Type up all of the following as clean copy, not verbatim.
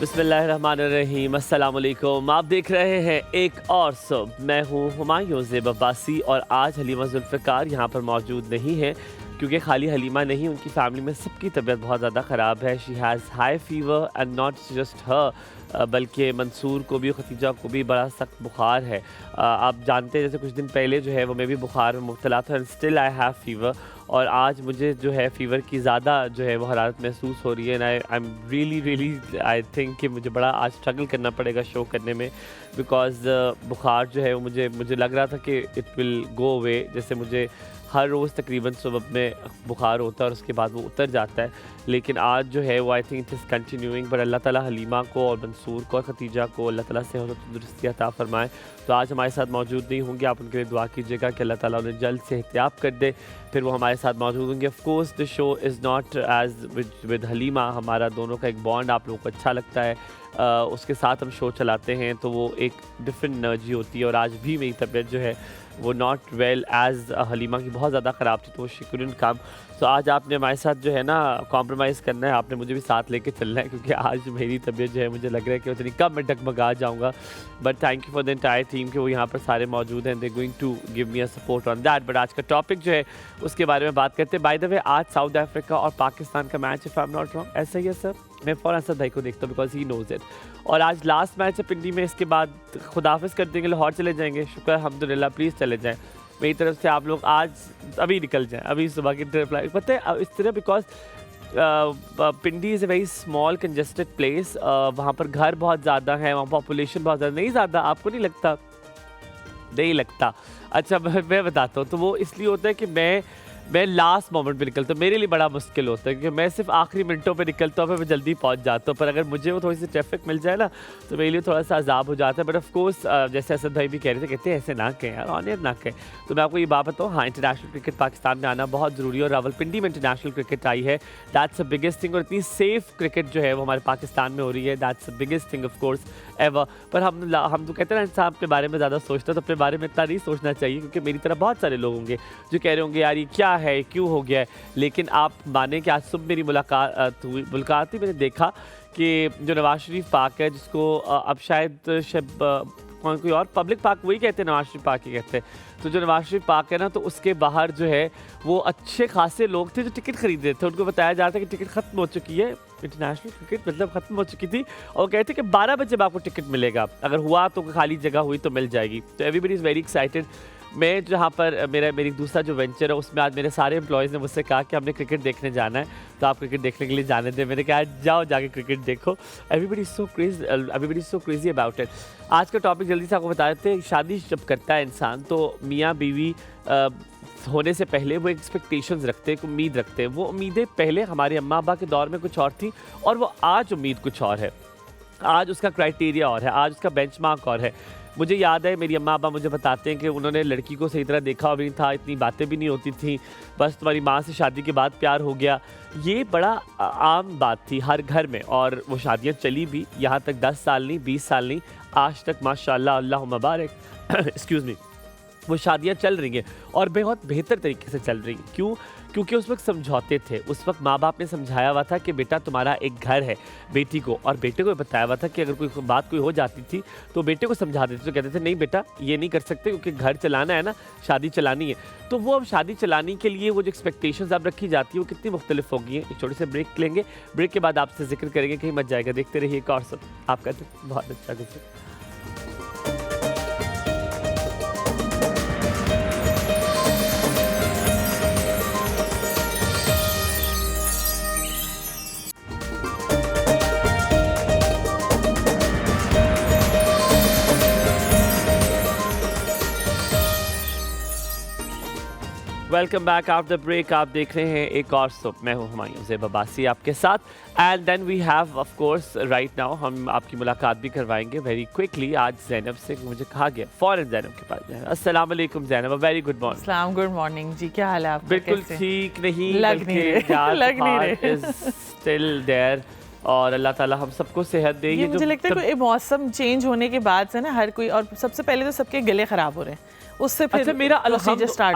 बिस्मिल्लाहिर्रहमानिर्रहीम, अस्सलाम वालेकुम। आप देख रहे हैं एक और सुबह। मैं हूँ हुमायूं ज़ेब अब्बासी और आज हलीमा जुल्फ़िकार यहाँ पर मौजूद नहीं है क्योंकि खाली हलीमा नहीं, उनकी फैमिली में सबकी तबीयत बहुत ज़्यादा ख़राब है। She has high fever and not just her, बल्कि मंसूर को भी, खतीजा को भी बड़ा सख्त बुखार है। आप जानते हैं जैसे कुछ दिन पहले जो है वो मैं भी बुखार में मुब्तला था and still I have fever, और आज मुझे जो है फ़ीवर की ज़्यादा जो है वो हरारत महसूस हो रही है। And I am really I think कि मुझे बड़ा आज स्ट्रगल करना पड़ेगा शो करने में, बिकॉज़ बुखार जो है वो मुझे लग रहा था कि इट विल गो अवे। जैसे मुझे हर रोज़ तकरीबन सुबह में बुखार होता है और उसके बाद वो उतर जाता है, लेकिन आज जो है वो I think it is continuing. पर अल्लाह ताला हलीमा को और मंसूर को और खतीजा को अल्लाह ताला से तंदुरुस्ती अता फ़रमाए। तो आज हमारे साथ मौजूद नहीं होंगे, आप उनके लिए दुआ कीजिएगा कि अल्लाह ताला उन्हें जल्द से एहतियात कर दे, फिर वो हमारे साथ मौजूद होंगे। Of course the show is not as with Halima, हमारा दोनों का एक बॉन्ड आप लोगों को अच्छा लगता है, उसके साथ हम शो चलाते हैं तो वो एक डिफरेंट एनर्जी होती है। और आज भी मेरी तबीयत जो है वो नॉट वेल एज़ हलीमा की बहुत ज़्यादा ख़राब थी, तो वो शी कुडंट कम। तो आज आपने हमारे साथ जो है ना कॉम्प्रोमाइज़ करना है, आपने मुझे भी साथ लेके चलना है क्योंकि आज मेरी तबीयत जो है मुझे लग रहा है कि उतनी कम मैं डगमगा जाऊँगा। But thank you for the entire team कि वो यहाँ पर सारे मौजूद हैं, they going to give me a support on that. But आज का टॉपिक जो है उसके बारे में बात करते हैं। बाय द वे आज साउथ अफ्रीका और पाकिस्तान का match, if I am not wrong, ऐसा ही है सर? मैं फ़ौरन असद भाई को देखता हूँ बिकॉज ही नोज़ इट। और आज लास्ट मैच है पिंडी में, इसके बाद खुदाफिज कर देंगे, लाहौर चले जाएंगे। शुक्र अल्हम्दुलिल्लाह, प्लीज़ चले जाएँ मेरी तरफ से। आप लोग आज अभी निकल जाएँ, अभी सुबह की फ्लाइट, पता है इस तरह, because Pindi is a very small congested place. वहाँ पर घर बहुत ज़्यादा है, वहाँ पॉपुलेशन बहुत ज़्यादा नहीं, ज़्यादा आपको नहीं लगता? नहीं लगता। अच्छा मैं बताता हूँ, तो वो इसलिए होता है कि मैं लास्ट मोमेंट पे निकलता हूँ, मेरे लिए बड़ा मुश्किल होता है क्योंकि मैं सिर्फ आखिरी मिनटों पे निकलता हूँ, फिर मैं जल्दी पहुँच जाता हूँ। पर अगर मुझे वो थोड़ी सी ट्रैफिक मिल जाए ना तो मेरे लिए थोड़ा सा अजाब हो जाता है। बट ऑफ कोर्स जैसे असद भाई भी कह रहे थे, कहते हैं ऐसे ना कहें यार, ऑन एयर ना कहें। तो मैं आपको ये बात बताऊँ, हाँ, इंटरनेशनल क्रिकेट पाकिस्तान में आना बहुत ज़रूरी है और रावलपिंडी में इंटरनेशनल क्रिकेट आई है, दैट्स द बिगेस्ट थिंग। और इतनी सेफ क्रिकेट जो है वो हमारे पाकिस्तान में हो रही है, that's the biggest thing of course ever. पर हम तो कहते हैं ना, इंसान अपने बारे में ज़्यादा सोचता है, तो अपने बारे में इतना नहीं सोचना चाहिए क्योंकि मेरी तरह बहुत सारे लोग होंगे जो कह रहे होंगे यार ये क्या है, क्यों हो गया है। लेकिन आप माने कि आज सुबह मेरी मुलाकात हुई, मैंने देखा कि जो नवाज शरीफ पार्क है, जिसको अब शायद कोई और पब्लिक पार्क वही कहते हैं, नवाज शरीफ पार्क ही कहते हैं। तो जो नवाज शरीफ पार्क है ना, तो उसके बाहर जो है वो अच्छे खासे लोग थे जो टिकट खरीद रहे थे। उनको बताया जा रहा था कि टिकट ख़त्म हो चुकी है, इंटरनेशनल क्रिकेट मतलब ख़त्म हो चुकी थी, और कहते कि 12 बजे आपको टिकट मिलेगा, अगर हुआ तो खाली जगह हुई तो मिल जाएगी। तो एवरीबडी इज़ वेरी एक्साइटेड। मैं जहाँ पर मेरी दूसरा जो वेंचर है उसमें आज मेरे सारे एम्प्लॉयज़ ने मुझसे कहा कि हमने क्रिकेट देखने जाना है, तो आप क्रिकेट देखने के लिए जाने दें। मैंने कहा जाओ जाके क्रिकेट देखो। Everybody so crazy about it. आज का टॉपिक जल्दी से आपको बता देते हैं। शादी जब करता है इंसान तो मियाँ बीवी होने से पहले वो एक्सपेक्टेशंस रखते हैं, एक उम्मीद रखते हैं। वो उम्मीदें पहले हमारे अम्मा अब्बा के दौर में कुछ और थी और वो आज उम्मीद कुछ और है, आज उसका क्राइटेरिया और है, आज उसका बेंचमार्क और है। मुझे याद है मेरी अम्मा अब्बा मुझे बताते हैं कि उन्होंने लड़की को सही तरह देखा भी नहीं था, इतनी बातें भी नहीं होती थी, बस तुम्हारी माँ से शादी के बाद प्यार हो गया। ये बड़ा आम बात थी हर घर में, और वो शादियाँ चली भी यहाँ तक 10 साल नहीं, 20 साल नहीं, आज तक माशाल्लाह, अल्लाह मुबारक एक्सक्यूज़ मी, वो शादियाँ चल रही हैं और बहुत बेहतर तरीके से चल रही हैं। क्यों? क्योंकि उस वक्त समझौते थे, उस वक्त माँ बाप ने समझाया हुआ था कि बेटा तुम्हारा एक घर है बेटी को, और बेटे को बताया हुआ था कि अगर कोई बात कोई हो जाती थी तो बेटे को समझा देते, तो कहते थे नहीं बेटा ये नहीं कर सकते क्योंकि घर चलाना है ना, शादी चलानी है। तो वो अब शादी चलाने के लिए वो जो एक्सपेक्टेशंस अब रखी जाती है वो कितनी मुख्तलिफ होगी हैं। एक छोटे से ब्रेक लेंगे, ब्रेक के बाद आपसे जिक्र करेंगे, कहीं मत जाएगा, देखते रहिए एक और सब। आपका तो बहुत अच्छा गुजर। Welcome back after break. आप देख रहे हैं एक और सुबह। मैं हूं हुमायूं ज़ेब अब्बासी आपके साथ, and then we have of course right now हम आपकी मुलाकात भी करवाएंगे वेरी क्विकली। आज जैनब से मुझे कहा गया फौरन जैनब के पास जाए। अस्सलाम वालेकुम जैनब, वेरी गुड मॉर्निंग। अस्सलाम, गुड मॉर्निंग जी, क्या हाल है आपका? बिल्कुल ठीक नहीं, लग नहीं रहे स्टिल देयर, और अल्लाह ताला हम सबको सेहत दे। ये मुझे लगता है कोई मौसम चेंज होने के बाद से ना हर कोई, और सबसे पहले तो सबके गले खराब हो रहे हैं, उससे फिर अच्छा मेरा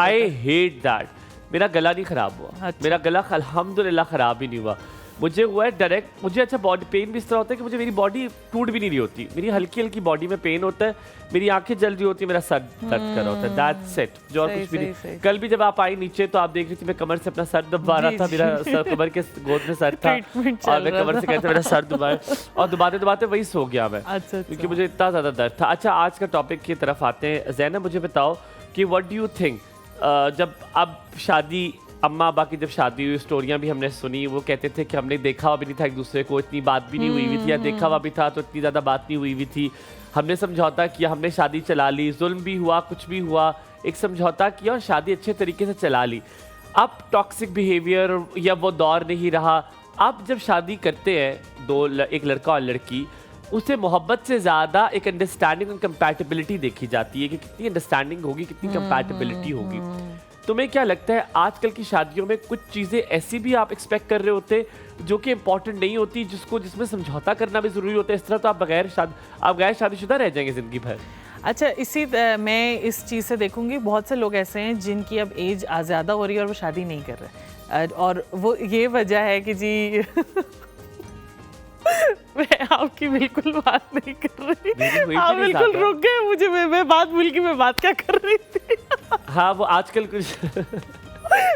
आई हेट दैट, मेरा गला नहीं खराब हुआ। अच्छा। मेरा गला अल्हम्दुलिल्लाह खराब ही नहीं हुआ, मुझे हुआ है डायरेक्ट, मुझे अच्छा बॉडी पेन भी इस तरह होता है कि मुझे मेरी बॉडी टूट भी नहीं रही होती, मेरी हल्की हल्की बॉडी में पेन होता है, मेरी आंखें जल रही होती है, मेरा सर दर्द कर रहा होता है, दैट्स इट, जो और कुछ भी नहीं। कल भी जब आप आई नीचे तो आप देख रही थी मैं कमर से अपना सर दबा रहा था, मेरा सर कमर के गोद में सर था और मैं कमर से कहते मेरा सर दबाया और दबाते दबाते वही सो गया मैं, क्योंकि मुझे इतना ज़्यादा दर्द था। अच्छा, आज का टॉपिक की तरफ आते हैं। ज़ैनब, मुझे बताओ कि व्हाट डू यू थिंक, जब अब शादी, अम्मा अब्बा की जब शादी हुई, स्टोरियां भी हमने सुनी, वो कहते थे कि हमने देखा हुआ भी नहीं था एक दूसरे को, इतनी बात भी नहीं हुई हुई थी, या देखा हुआ भी था तो इतनी ज़्यादा बात नहीं हुई हुई थी, हमने समझौता किया, हमने शादी चला ली, जुल्म भी हुआ, कुछ भी हुआ, एक समझौता किया और शादी अच्छे तरीके से चला ली। अब टॉक्सिक बिहेवियर या वो दौर नहीं रहा। अब जब शादी करते हैं एक लड़का और लड़की, उसे मोहब्बत से ज़्यादा एक अंडरस्टैंडिंग और कंपैटिबिलिटी देखी जाती है कि कितनी अंडरस्टैंडिंग होगी, कितनी कंपैटिबिलिटी होगी। तुम्हें क्या लगता है आजकल की शादियों में कुछ चीज़ें ऐसी भी आप एक्सपेक्ट कर रहे होते जो कि इंपॉर्टेंट नहीं होती, जिसमें समझौता करना भी ज़रूरी होता है? इस तरह तो आप गैर शादीशुदा रह जाएंगे ज़िंदगी भर। अच्छा, मैं इस चीज़ से देखूंगी, बहुत से लोग ऐसे हैं जिनकी अब एज ज़्यादा हो रही है और वो शादी नहीं कर रहे, और वो ये वजह है कि जी मैं आपकी बिल्कुल बात नहीं कर रही, आप बिल्कुल रुक गए मुझे, मैं बात भूल गई, मैं बात क्या कर रही थी। हाँ, वो आजकल कुछ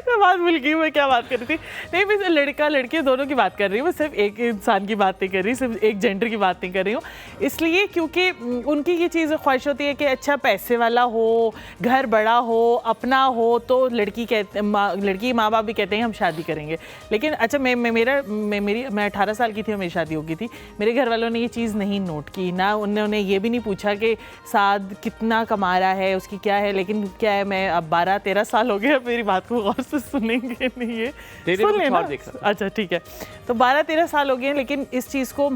मैं बात भूल गई, मैं क्या बात कर रही थी। नहीं, मैं लड़का लड़के दोनों की बात कर रही हूँ, मैं सिर्फ एक इंसान की बात नहीं कर रही, सिर्फ एक जेंडर की बात नहीं कर रही हूँ। इसलिए क्योंकि उनकी ये चीज़ ख्वाहिश होती है कि अच्छा पैसे वाला हो, घर बड़ा हो, अपना हो, तो लड़की माँ बाप भी कहते हैं हम शादी करेंगे। लेकिन अच्छा, मैं 18 साल की थी और मेरी शादी हो गई थी। मेरे घर वालों ने ये चीज़ नहीं नोट की, ना उन्होंने ये भी नहीं पूछा कि साद कितना कमा रहा है, उसकी क्या है। लेकिन क्या है, मैं अब 12-13 साल हो गए, मेरी बात को गौर से सुनेंगे नहीं, ये सुन लेना। अच्छा ठीक है, तो 12-13 साल हो गए, लेकिन इस चीज़ को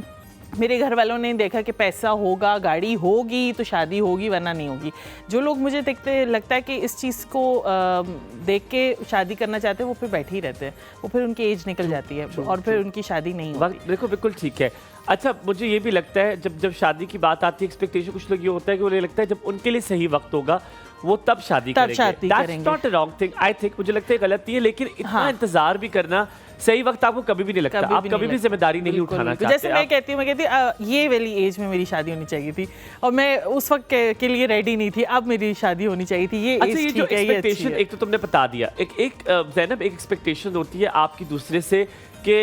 मेरे घर वालों ने देखा कि पैसा होगा, गाड़ी होगी तो शादी होगी, वरना नहीं होगी। जो लोग मुझे लगता है कि इस चीज़ को देख के शादी करना चाहते हैं, वो फिर बैठे ही रहते हैं, वो फिर उनकी एज निकल जाती है और फिर उनकी शादी नहीं होती। देखो, बिल्कुल ठीक है। अच्छा, मुझे ये भी लगता है जब शादी की बात आती है, एक्सपेक्टेशन कुछ लोग ये होता है कि उन्हें लगता है जब उनके लिए सही वक्त होगा वो तब शादी करेंगे। That's not a wrong thing, I think। मुझे लगता है गलती है, लेकिन इतना इंतजार भी करना, सही वक्त आपको कभी भी नहीं लगता, आप कभी भी जिम्मेदारी नहीं उठाना चाहते। जैसे मैं कहती हूँ ये वाली एज में मेरी शादी होनी चाहिए थी और मैं उस वक्त के लिए रेडी नहीं थी, अब मेरी शादी होनी चाहिए थी। ये अच्छा, ये जो एक्सपेक्टेशन एक तो तुमने बता दिया, एक ज़ैनब, एक एक्सपेक्टेशन होती है आपकी दूसरे से कि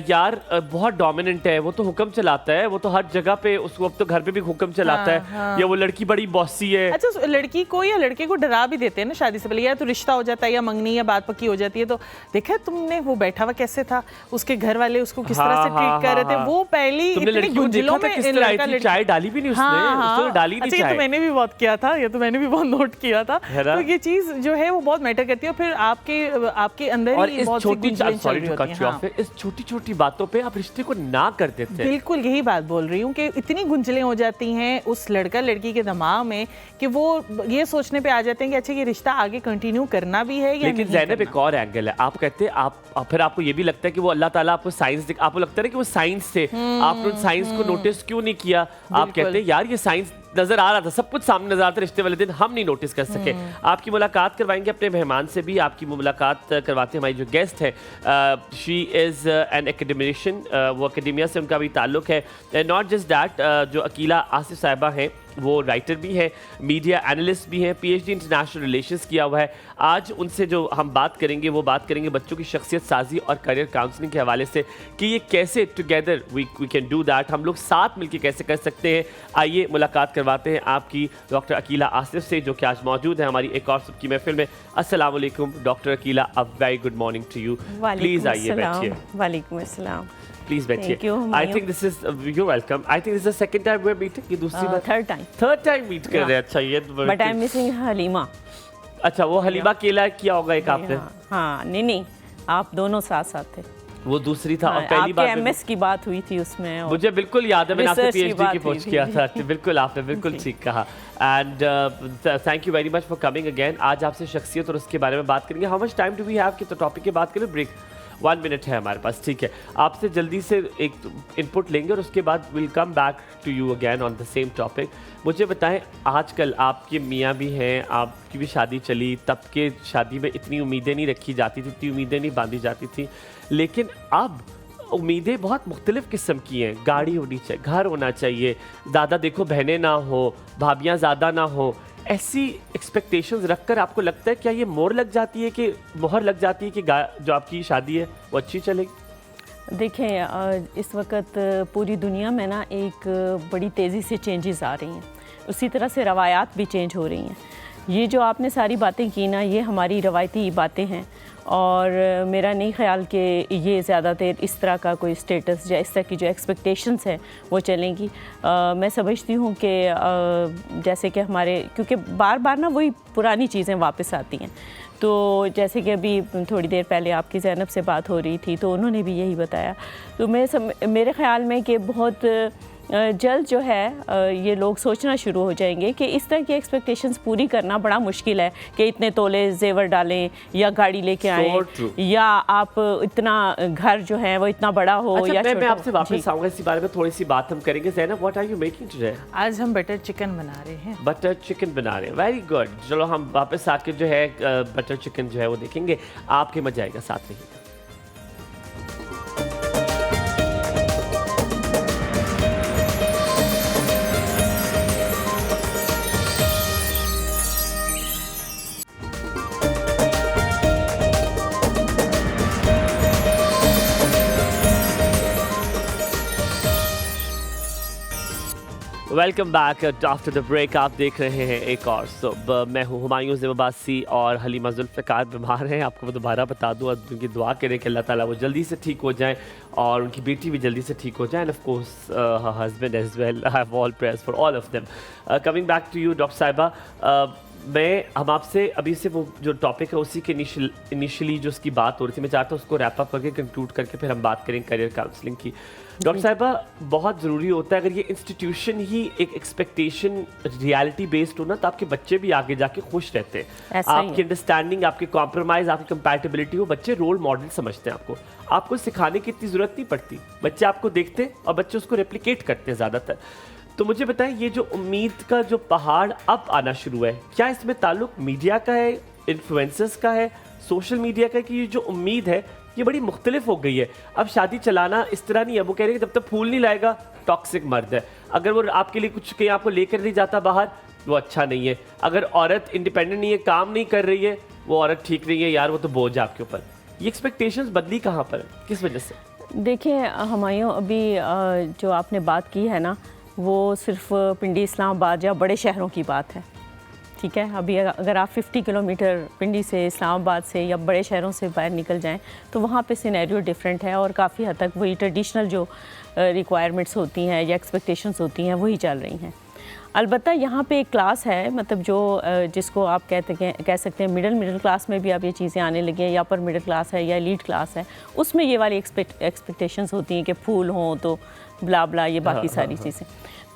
यार बहुत डोमिनेंट है, वो तो हुक्म चलाता है, वो तो हर जगह पे, उसको अब तो घर पे भी हुक्म चलाता है, या वो लड़की बड़ी बॉसी है। अच्छा, लड़की को या लड़के को डरा भी देते हैं ना शादी से पहले, या तो रिश्ता हो जाता है या मंगनी या बात पक्की हो जाती है, तो देखा तुमने वो बैठा हुआ कैसे था, उसके घर वाले उसको किस तरह से ट्रीट कर रहे थे, वो पहली इतनी गुंजलों में चाय डाली भी नहीं उसने, डाली नहीं चाय। तो मैंने भी बहुत किया था, ये तो मैंने भी बहुत नोट किया था। तो ये चीज जो है वो बहुत मैटर करती है, फिर आपके अंदर ही बहुत सी गुंजलें चल रही होती हैं। छोटी छोटी बातों पे आप रिश्ते को ना कर देते हैं। बिल्कुल यही बात बोल रही हूँ कि इतनी गुंजलें हो जाती हैं उस लड़का लड़की के दिमाग में कि वो ये सोचने पे आ जाते हैं कि अच्छा ये रिश्ता आगे कंटिन्यू करना भी है या लेकिन ज़ैनब एक और एंगल है, आप कहते हैं फिर आपको ये भी लगता है कि वो अल्लाह ताला आपको साइंस, आपको लगता है कि वो साइंस से आपने उन साइंस को नोटिस क्यों नहीं किया? आप कहते हैं यार ये साइंस नजर आ रहा था, सब कुछ सामने नजर आता, रिश्ते वाले दिन हम नहीं नोटिस कर सके। आपकी मुलाकात करवाएंगे अपने मेहमान से भी, आपकी मुलाकात करवाते हैं हमारी जो गेस्ट है, शी इज़ एन एकेडमिशियन, वो एकेडमिया से उनका भी ताल्लुक है। नॉट जस्ट दैट, जो अकीला आसिफ साहिबा हैं वो राइटर भी हैं, मीडिया एनालिस्ट भी हैं, PhD इंटरनेशनल रिलेशंस किया हुआ है। आज उनसे जो हम बात करेंगे वो बात करेंगे बच्चों की शख्सियत साजी और करियर काउंसलिंग के हवाले से कि ये कैसे together we can do that, हम लोग साथ मिलकर कैसे कर सकते हैं। आइए मुलाकात करवाते हैं आपकी डॉक्टर अकीला आसिफ से, जो कि आज मौजूद है हमारी एक और सुबह की महफिल में। अस्सलाम वालेकुम doctor Akila, a very good morning to you. Please आइए बैठिए। वालेकुम अस्सलाम। प्लीज बैठिए। I think this is you welcome. I think this is the second time we are meeting, ये दूसरी बार थर्ड टाइम मीट कर रहे हैं। अच्छा, ये but I am missing Halima. अच्छा, वो हलीमा केला किया होगा एक आपने? हाँ, नहीं आप दोनों साथ साथ थे, वो दूसरी था। और पहली बार एमएस की बात हुई थी उसमें, मुझे बिल्कुल याद है, मैंने आपसे PhD की पूछ किया था। बिल्कुल, आपने बिल्कुल ठीक कहा। And thank you very much for coming again. आज आपसे शख्सियत और उसके बारे में बात करेंगे। How much time do we have कि तो टॉपिक की बात करें? ब्रेक 1 मिनट है हमारे पास, ठीक है। आपसे जल्दी से एक इनपुट लेंगे और उसके बाद will come back to you again on the same topic. मुझे बताएं, आजकल आपके मियाँ भी हैं, आपकी भी शादी चली, तब के शादी में इतनी उम्मीदें नहीं रखी जाती थी, इतनी उम्मीदें नहीं बांधी जाती थी, लेकिन अब उम्मीदें बहुत मुख्तलिफ किस्म की हैं। गाड़ी होनी चाहिए, घर होना चाहिए, ज़्यादा देखो बहनें ना हो, भाभियाँ ज़्यादा ना हो। ऐसी एक्सपेक्टेशंस रखकर आपको लगता है क्या ये मोहर लग जाती है कि जो आपकी शादी है वो अच्छी चलेगी? देखें, इस वक्त पूरी दुनिया में ना एक बड़ी तेज़ी से चेंजेस आ रही हैं, उसी तरह से रवायात भी चेंज हो रही हैं। ये जो आपने सारी बातें की ना, ये हमारी रवायती बातें हैं और मेरा नहीं ख्याल कि ये ज़्यादा देर इस तरह का कोई स्टेटस या इस तरह की जो एक्सपेक्टेशंस है वो चलेंगी। मैं समझती हूँ कि जैसे कि हमारे, क्योंकि बार बार ना वही पुरानी चीज़ें वापस आती हैं। तो जैसे कि अभी थोड़ी देर पहले आपकी ज़ैनब से बात हो रही थी तो उन्होंने भी यही बताया। तो मेरे ख़्याल में कि बहुत जल्द जो है ये लोग सोचना शुरू हो जाएंगे कि इस तरह की एक्सपेक्टेशंस पूरी करना बड़ा मुश्किल है कि इतने तोले जेवर डालें या गाड़ी लेके आएं या आप इतना घर जो है वो इतना बड़ा हो। अच्छा, या मैं आपसे वापस आऊँगा, इसी बारे में थोड़ी सी बात हम करेंगे। Zainab, what are you making today? आज हम बटर चिकन बना रहे हैं। बटर चिकन बना रहे हैं, वेरी गुड। चलो हम वापस आके जो है बटर चिकन जो है वो देखेंगे। आपके मजा आएगा, साथ रहिएगा। Welcome back after the break. आप देख रहे हैं एक और सुबह। मैं हूँ हुमायूं ज़ेब अब्बासी और हलीमा जुल्फ़िकार बीमार हैं। आपको दोबारा बता दूँ, और उनकी दुआ करें कि अल्लाह ताला वो जल्दी से ठीक हो जाएं और उनकी बेटी भी जल्दी से ठीक हो जाए। And of course her husband as well. I have all prayers for all of them. Coming back to you doctor साहिबा, हम आपसे अभी से वो जो टॉपिक है उसी के इनिशियली जो उसकी बात हो रही थी, मैं चाहता हूँ उसको रैप अप करके कंक्लूड करके फिर हम बात करें करियर काउंसलिंग की। डॉक्टर साहिबा, बहुत ज़रूरी होता है अगर ये इंस्टीट्यूशन ही एक एक्सपेक्टेशन रियलिटी बेस्ड हो ना, तो आपके बच्चे भी आगे जाके खुश रहते हैं। आपकी अंडरस्टैंडिंग, आपके कॉम्प्रोमाइज़, आपकी कंपैटिबिलिटी हो, बच्चे रोल मॉडल समझते हैं आपको सिखाने की इतनी ज़रूरत नहीं पड़ती। बच्चे आपको देखते हैं और बच्चे उसको रेप्लिकेट करते हैं ज़्यादातर। तो मुझे बताएं, ये जो उम्मीद का जो पहाड़ अब आना शुरू है, क्या इसमें ताल्लुक मीडिया का है, इन्फ्लुएंसर्स का है, सोशल मीडिया का है, कि ये जो उम्मीद है ये बड़ी मुख्तलिफ हो गई है? अब शादी चलाना इस तरह नहीं है, वो कह रहे हैं कि जब तक फूल नहीं लाएगा टॉक्सिक मर्द है। अगर वो आपके लिए कुछ कहीं आपको लेकर नहीं जाता बाहर, वो अच्छा नहीं है। अगर औरत इंडिपेंडेंट नहीं है, काम नहीं कर रही है, वो औरत ठीक नहीं है यार, वो तो बोझ है आपके ऊपर। ये एक्सपेक्टेशंस बदली कहाँ पर, किस वजह से? देखिए हुमायूं, अभी जो आपने बात की है ना, वो सिर्फ पिंडी, इस्लामाबाद या बड़े शहरों की बात है, ठीक है। अभी अगर आप 50 किलोमीटर पिंडी से, इस्लामाबाद से या बड़े शहरों से बाहर निकल जाएं तो वहाँ पे सिनेरियो डिफरेंट है और काफ़ी हद तक वही ट्रेडिशनल जो रिक्वायरमेंट्स होती हैं या एक्सपेक्टेशंस होती हैं वही चल रही हैं। अलबत्ता यहाँ पे एक क्लास है, मतलब जो जिसको आप कह सकते हैं मिडिल क्लास में भी अब ये चीज़ें आने लगी हैं, या अपर मिडिल क्लास है या एलीट क्लास है, उसमें ये वाली एक्सपेक्टेशंस होती हैं कि फूल हों तो ब्ला ब्ला, ये बाकी सारी चीज़ें।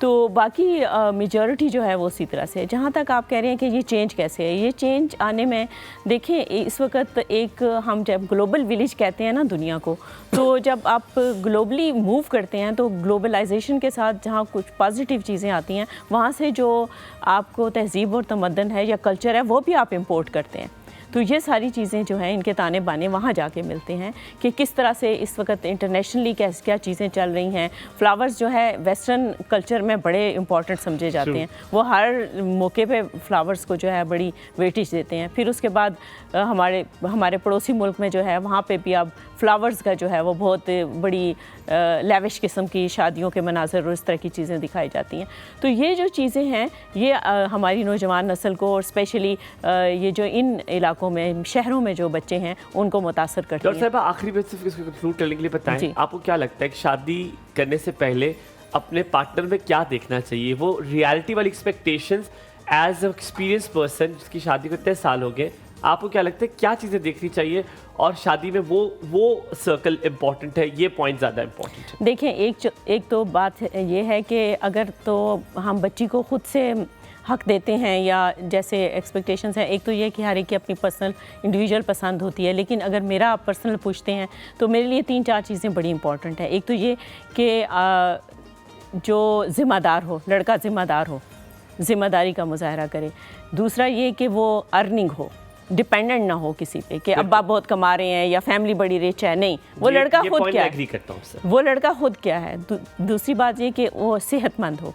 तो बाकी मेजॉरिटी जो है वो उसी तरह से है। जहाँ तक आप कह रहे हैं कि ये चेंज कैसे है, ये चेंज आने में देखें, इस वक्त एक हम जब ग्लोबल विलेज कहते हैं ना दुनिया को, तो जब आप ग्लोबली मूव करते हैं तो ग्लोबलाइजेशन के साथ जहाँ कुछ पॉजिटिव चीज़ें आती हैं, वहाँ से जो आपको तहज़ीब और तमद्दन है या कल्चर है वो भी आप इंपोर्ट करते हैं। तो ये सारी चीज़ें जो हैं, इनके ताने बाने वहाँ जाके मिलते हैं कि किस तरह से इस वक्त इंटरनेशनली क्या चीज़ें चल रही हैं। फ्लावर्स जो है वेस्टर्न कल्चर में बड़े इंपॉर्टेंट समझे जाते हैं, वो हर मौके पे फ्लावर्स को जो है बड़ी वेटेज देते हैं। फिर उसके बाद हमारे पड़ोसी मुल्क में जो है वहाँ पे भी अब फ्लावर्स का जो है वो बहुत बड़ी लेविश किस्म की शादियों के मनाज़र और इस तरह की चीज़ें दिखाई जाती हैं। तो ये जो चीज़ें हैं ये हमारी नौजवान नस्ल को, और स्पेशली ये जो इन इलाकों में, शहरों में जो बच्चे हैं, उनको मुतासर करती हैं। डॉक्टर साहब, आखिरी में सिर्फ इसको कंक्लूड करने के लिए बताएं, आपको क्या लगता है कि शादी करने से पहले अपने पार्टनर में क्या देखना चाहिए? वो रियलिटी वाली expectations as a experience person जिसकी शादी को इतने साल हो गए, आपको क्या लगता है क्या चीज़ें देखनी चाहिए? और शादी में वो सर्कल इम्पॉर्टेंट है, ये पॉइंट ज़्यादा इम्पॉर्टेंट है? देखें, एक तो बात ये है कि अगर तो हम बच्ची को खुद से हक देते हैं या जैसे एक्सपेक्टेशंस हैं, एक तो ये कि हर एक की अपनी पर्सनल इंडिविजुअल पसंद होती है, लेकिन अगर मेरा आप पर्सनल पूछते हैं तो मेरे लिए 3-4 चीज़ें बड़ी इंपॉर्टेंट है। एक तो ये कि जो ज़िम्मेदार हो, लड़का ज़िम्मेदार हो, ज़िम्मेदारी का मुजाहरा करे। दूसरा ये कि वो अर्निंग हो, डिपेंडेंट ना हो किसी पे कि अब्बा बहुत कमा रहे हैं या फैमिली बड़ी रिच है, नहीं, वो लड़का खुद क्या एग्री करता हूं उससे। वो लड़का खुद क्या है। दूसरी बात ये कि वो सेहतमंद हो,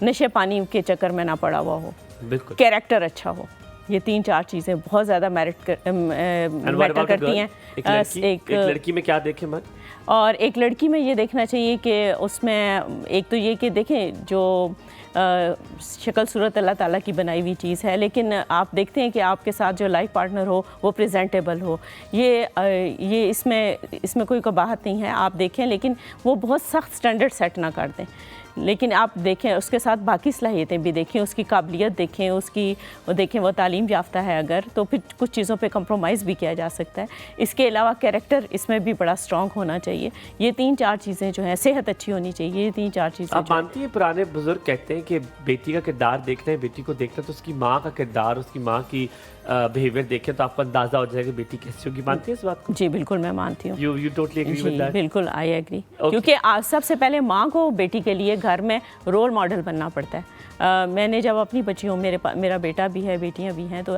नशे पानी के चक्कर में ना पड़ा हुआ हो, बिल्कुल, कैरेक्टर अच्छा हो। ये 3-4 चीज़ें बहुत ज़्यादा मैटर करती हैं। एक लड़की में क्या देखें मैं? और एक लड़की में ये देखना चाहिए कि उसमें एक तो ये कि देखें जो शक्ल सूरत अल्लाह ताला की बनाई हुई चीज़ है, लेकिन आप देखते हैं कि आपके साथ जो लाइफ पार्टनर हो वो प्रेजेंटेबल हो। ये इसमें कोई कबाहत नहीं है, आप देखें, लेकिन वो बहुत सख्त स्टैंडर्ड सेट ना कर दें। लेकिन आप देखें उसके साथ बाकी सलाहियतें भी देखें, उसकी काबिलियत देखें, वो देखें वो तालीम याफ्ता है अगर, तो फिर कुछ चीज़ों पे कंप्रोमाइज़ भी किया जा सकता है। इसके अलावा कैरेक्टर इसमें भी बड़ा स्ट्रॉन्ग होना चाहिए। ये 3-4 चीज़ें जो हैं, सेहत अच्छी होनी चाहिए, ये 3-4 चीज़ें। आप मानती हैं पुराने बुजुर्ग कहते हैं कि बेटी का किरदार देखना है, बेटी को देखना, तो उसकी माँ का किरदार, उसकी माँ की बिहेवियर देखें तो आपको अंदाजा हो जाएगा बेटी कैसी होगी। मानती है इस बात को? जी बिल्कुल, मैं मानती हूँ। You totally agree with that? बिल्कुल, आई एग्री। क्योंकि सबसे पहले माँ को बेटी के लिए घर में रोल मॉडल बनना पड़ता है। मैंने जब अपनी बच्चियों, मेरा बेटा भी है, बेटियां भी हैं, तो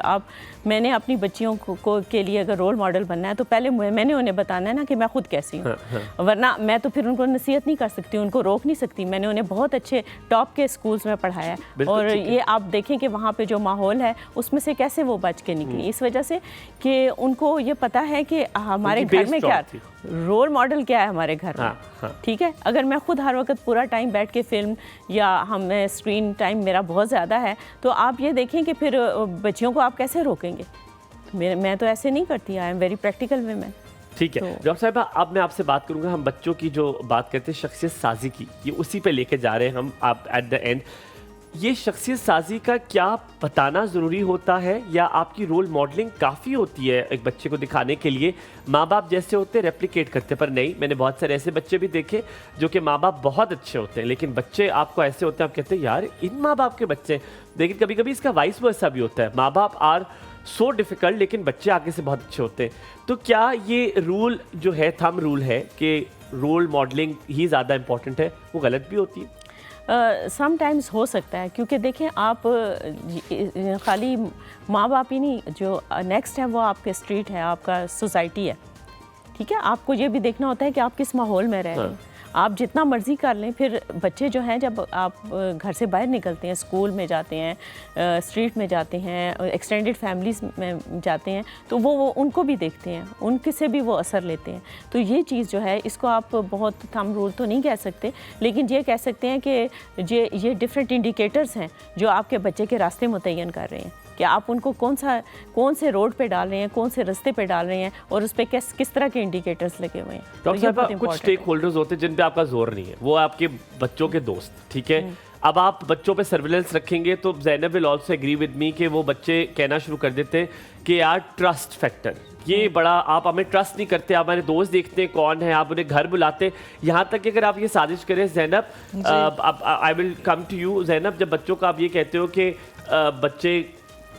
मैंने अपनी बच्चियों को के लिए अगर रोल मॉडल बनना है तो पहले मैंने उन्हें बताना है ना कि मैं खुद कैसी हूँ। वरना मैं तो फिर उनको नसीहत नहीं कर सकती, उनको रोक नहीं सकती। मैंने उन्हें बहुत अच्छे टॉप के स्कूल्स में पढ़ाया है, और ये आप देखें कि वहाँ पे जो माहौल है उसमें से कैसे वो बच के निकली, इस वजह से कि उनको ये पता है कि हमारे घर में क्या रोल मॉडल क्या है हमारे घर में। ठीक है, अगर मैं खुद हर वक्त पूरा टाइम बैठ के फिल्म या हमें स्क्रीन टाइम मेरा बहुत ज़्यादा है, तो आप ये देखें कि फिर बच्चियों को आप कैसे रोकेंगे। मैं तो ऐसे नहीं करती, I am very practical women. ठीक है डॉक्टर साहिबा, अब मैं आपसे बात करूंगा, हम बच्चों की जो बात करते हैं शख्सियत साजी की, ये उसी पे लेके जा रहे हैं हम। आप एट द एंड ये शख्सियत साजी का क्या बताना ज़रूरी होता है, या आपकी रोल मॉडलिंग काफ़ी होती है एक बच्चे को दिखाने के लिए? माँ बाप जैसे होते हैं रेप्लिकेट करते, पर नहीं, मैंने बहुत सारे ऐसे बच्चे भी देखे जो कि माँ बाप बहुत अच्छे होते हैं, लेकिन बच्चे आपको ऐसे होते हैं, आप कहते हैं यार इन माँ बाप के बच्चे। लेकिन कभी कभी इसका वाइस वर्सा भी होता है, माँ बाप आर सो डिफ़िकल्ट लेकिन बच्चे आगे से बहुत अच्छे होते हैं। तो क्या ये रूल जो है, थंब रूल है कि रोल मॉडलिंग ही ज़्यादा इंपॉर्टेंट है, वो गलत भी होती है? समटाइम्स हो सकता है, क्योंकि देखें आप खाली माँ बाप ही नहीं, जो नेक्स्ट है वो आपके स्ट्रीट है, आपका सोसाइटी है। ठीक है, आपको ये भी देखना होता है कि आप किस माहौल में रह रहे हैं। आप जितना मर्जी कर लें, फिर बच्चे जो हैं जब आप घर से बाहर निकलते हैं, स्कूल में जाते हैं, स्ट्रीट में जाते हैं, एक्सटेंडेड फैमिलीज में जाते हैं, तो वो उनको भी देखते हैं, उनके से भी वो असर लेते हैं। तो ये चीज़ जो है, इसको आप बहुत थंब रूल तो नहीं कह सकते, लेकिन ये कह सकते हैं कि ये डिफरेंट इंडिकेटर्स हैं जो आपके बच्चे के रास्ते मुतय्यन कर रहे हैं कि आप उनको कौन से रोड पे डाल रहे हैं, कौन से रास्ते पे डाल रहे हैं, और उस पर किस तरह के इंडिकेटर्स लगे हुए हैं। डॉक्टर साहब, कुछ स्टेक होल्डर्स होते हैं जिन पे आपका जोर नहीं है, वो आपके बच्चों के दोस्त, ठीक है। अब आप बच्चों पे सर्विलेंस रखेंगे तो Zainab will also agree with me कि वो बच्चे कहना शुरू कर देते हैं कि यार ट्रस्ट फैक्टर, ये बड़ा, आप हमें ट्रस्ट नहीं करते, आप हमारे दोस्त देखते हैं कौन है, आप उन्हें घर बुलाते। यहाँ तक कि अगर आप ये साजिश करें Zainab, I will come to you Zainab, जब बच्चों का आप ये कहते हो कि बच्चे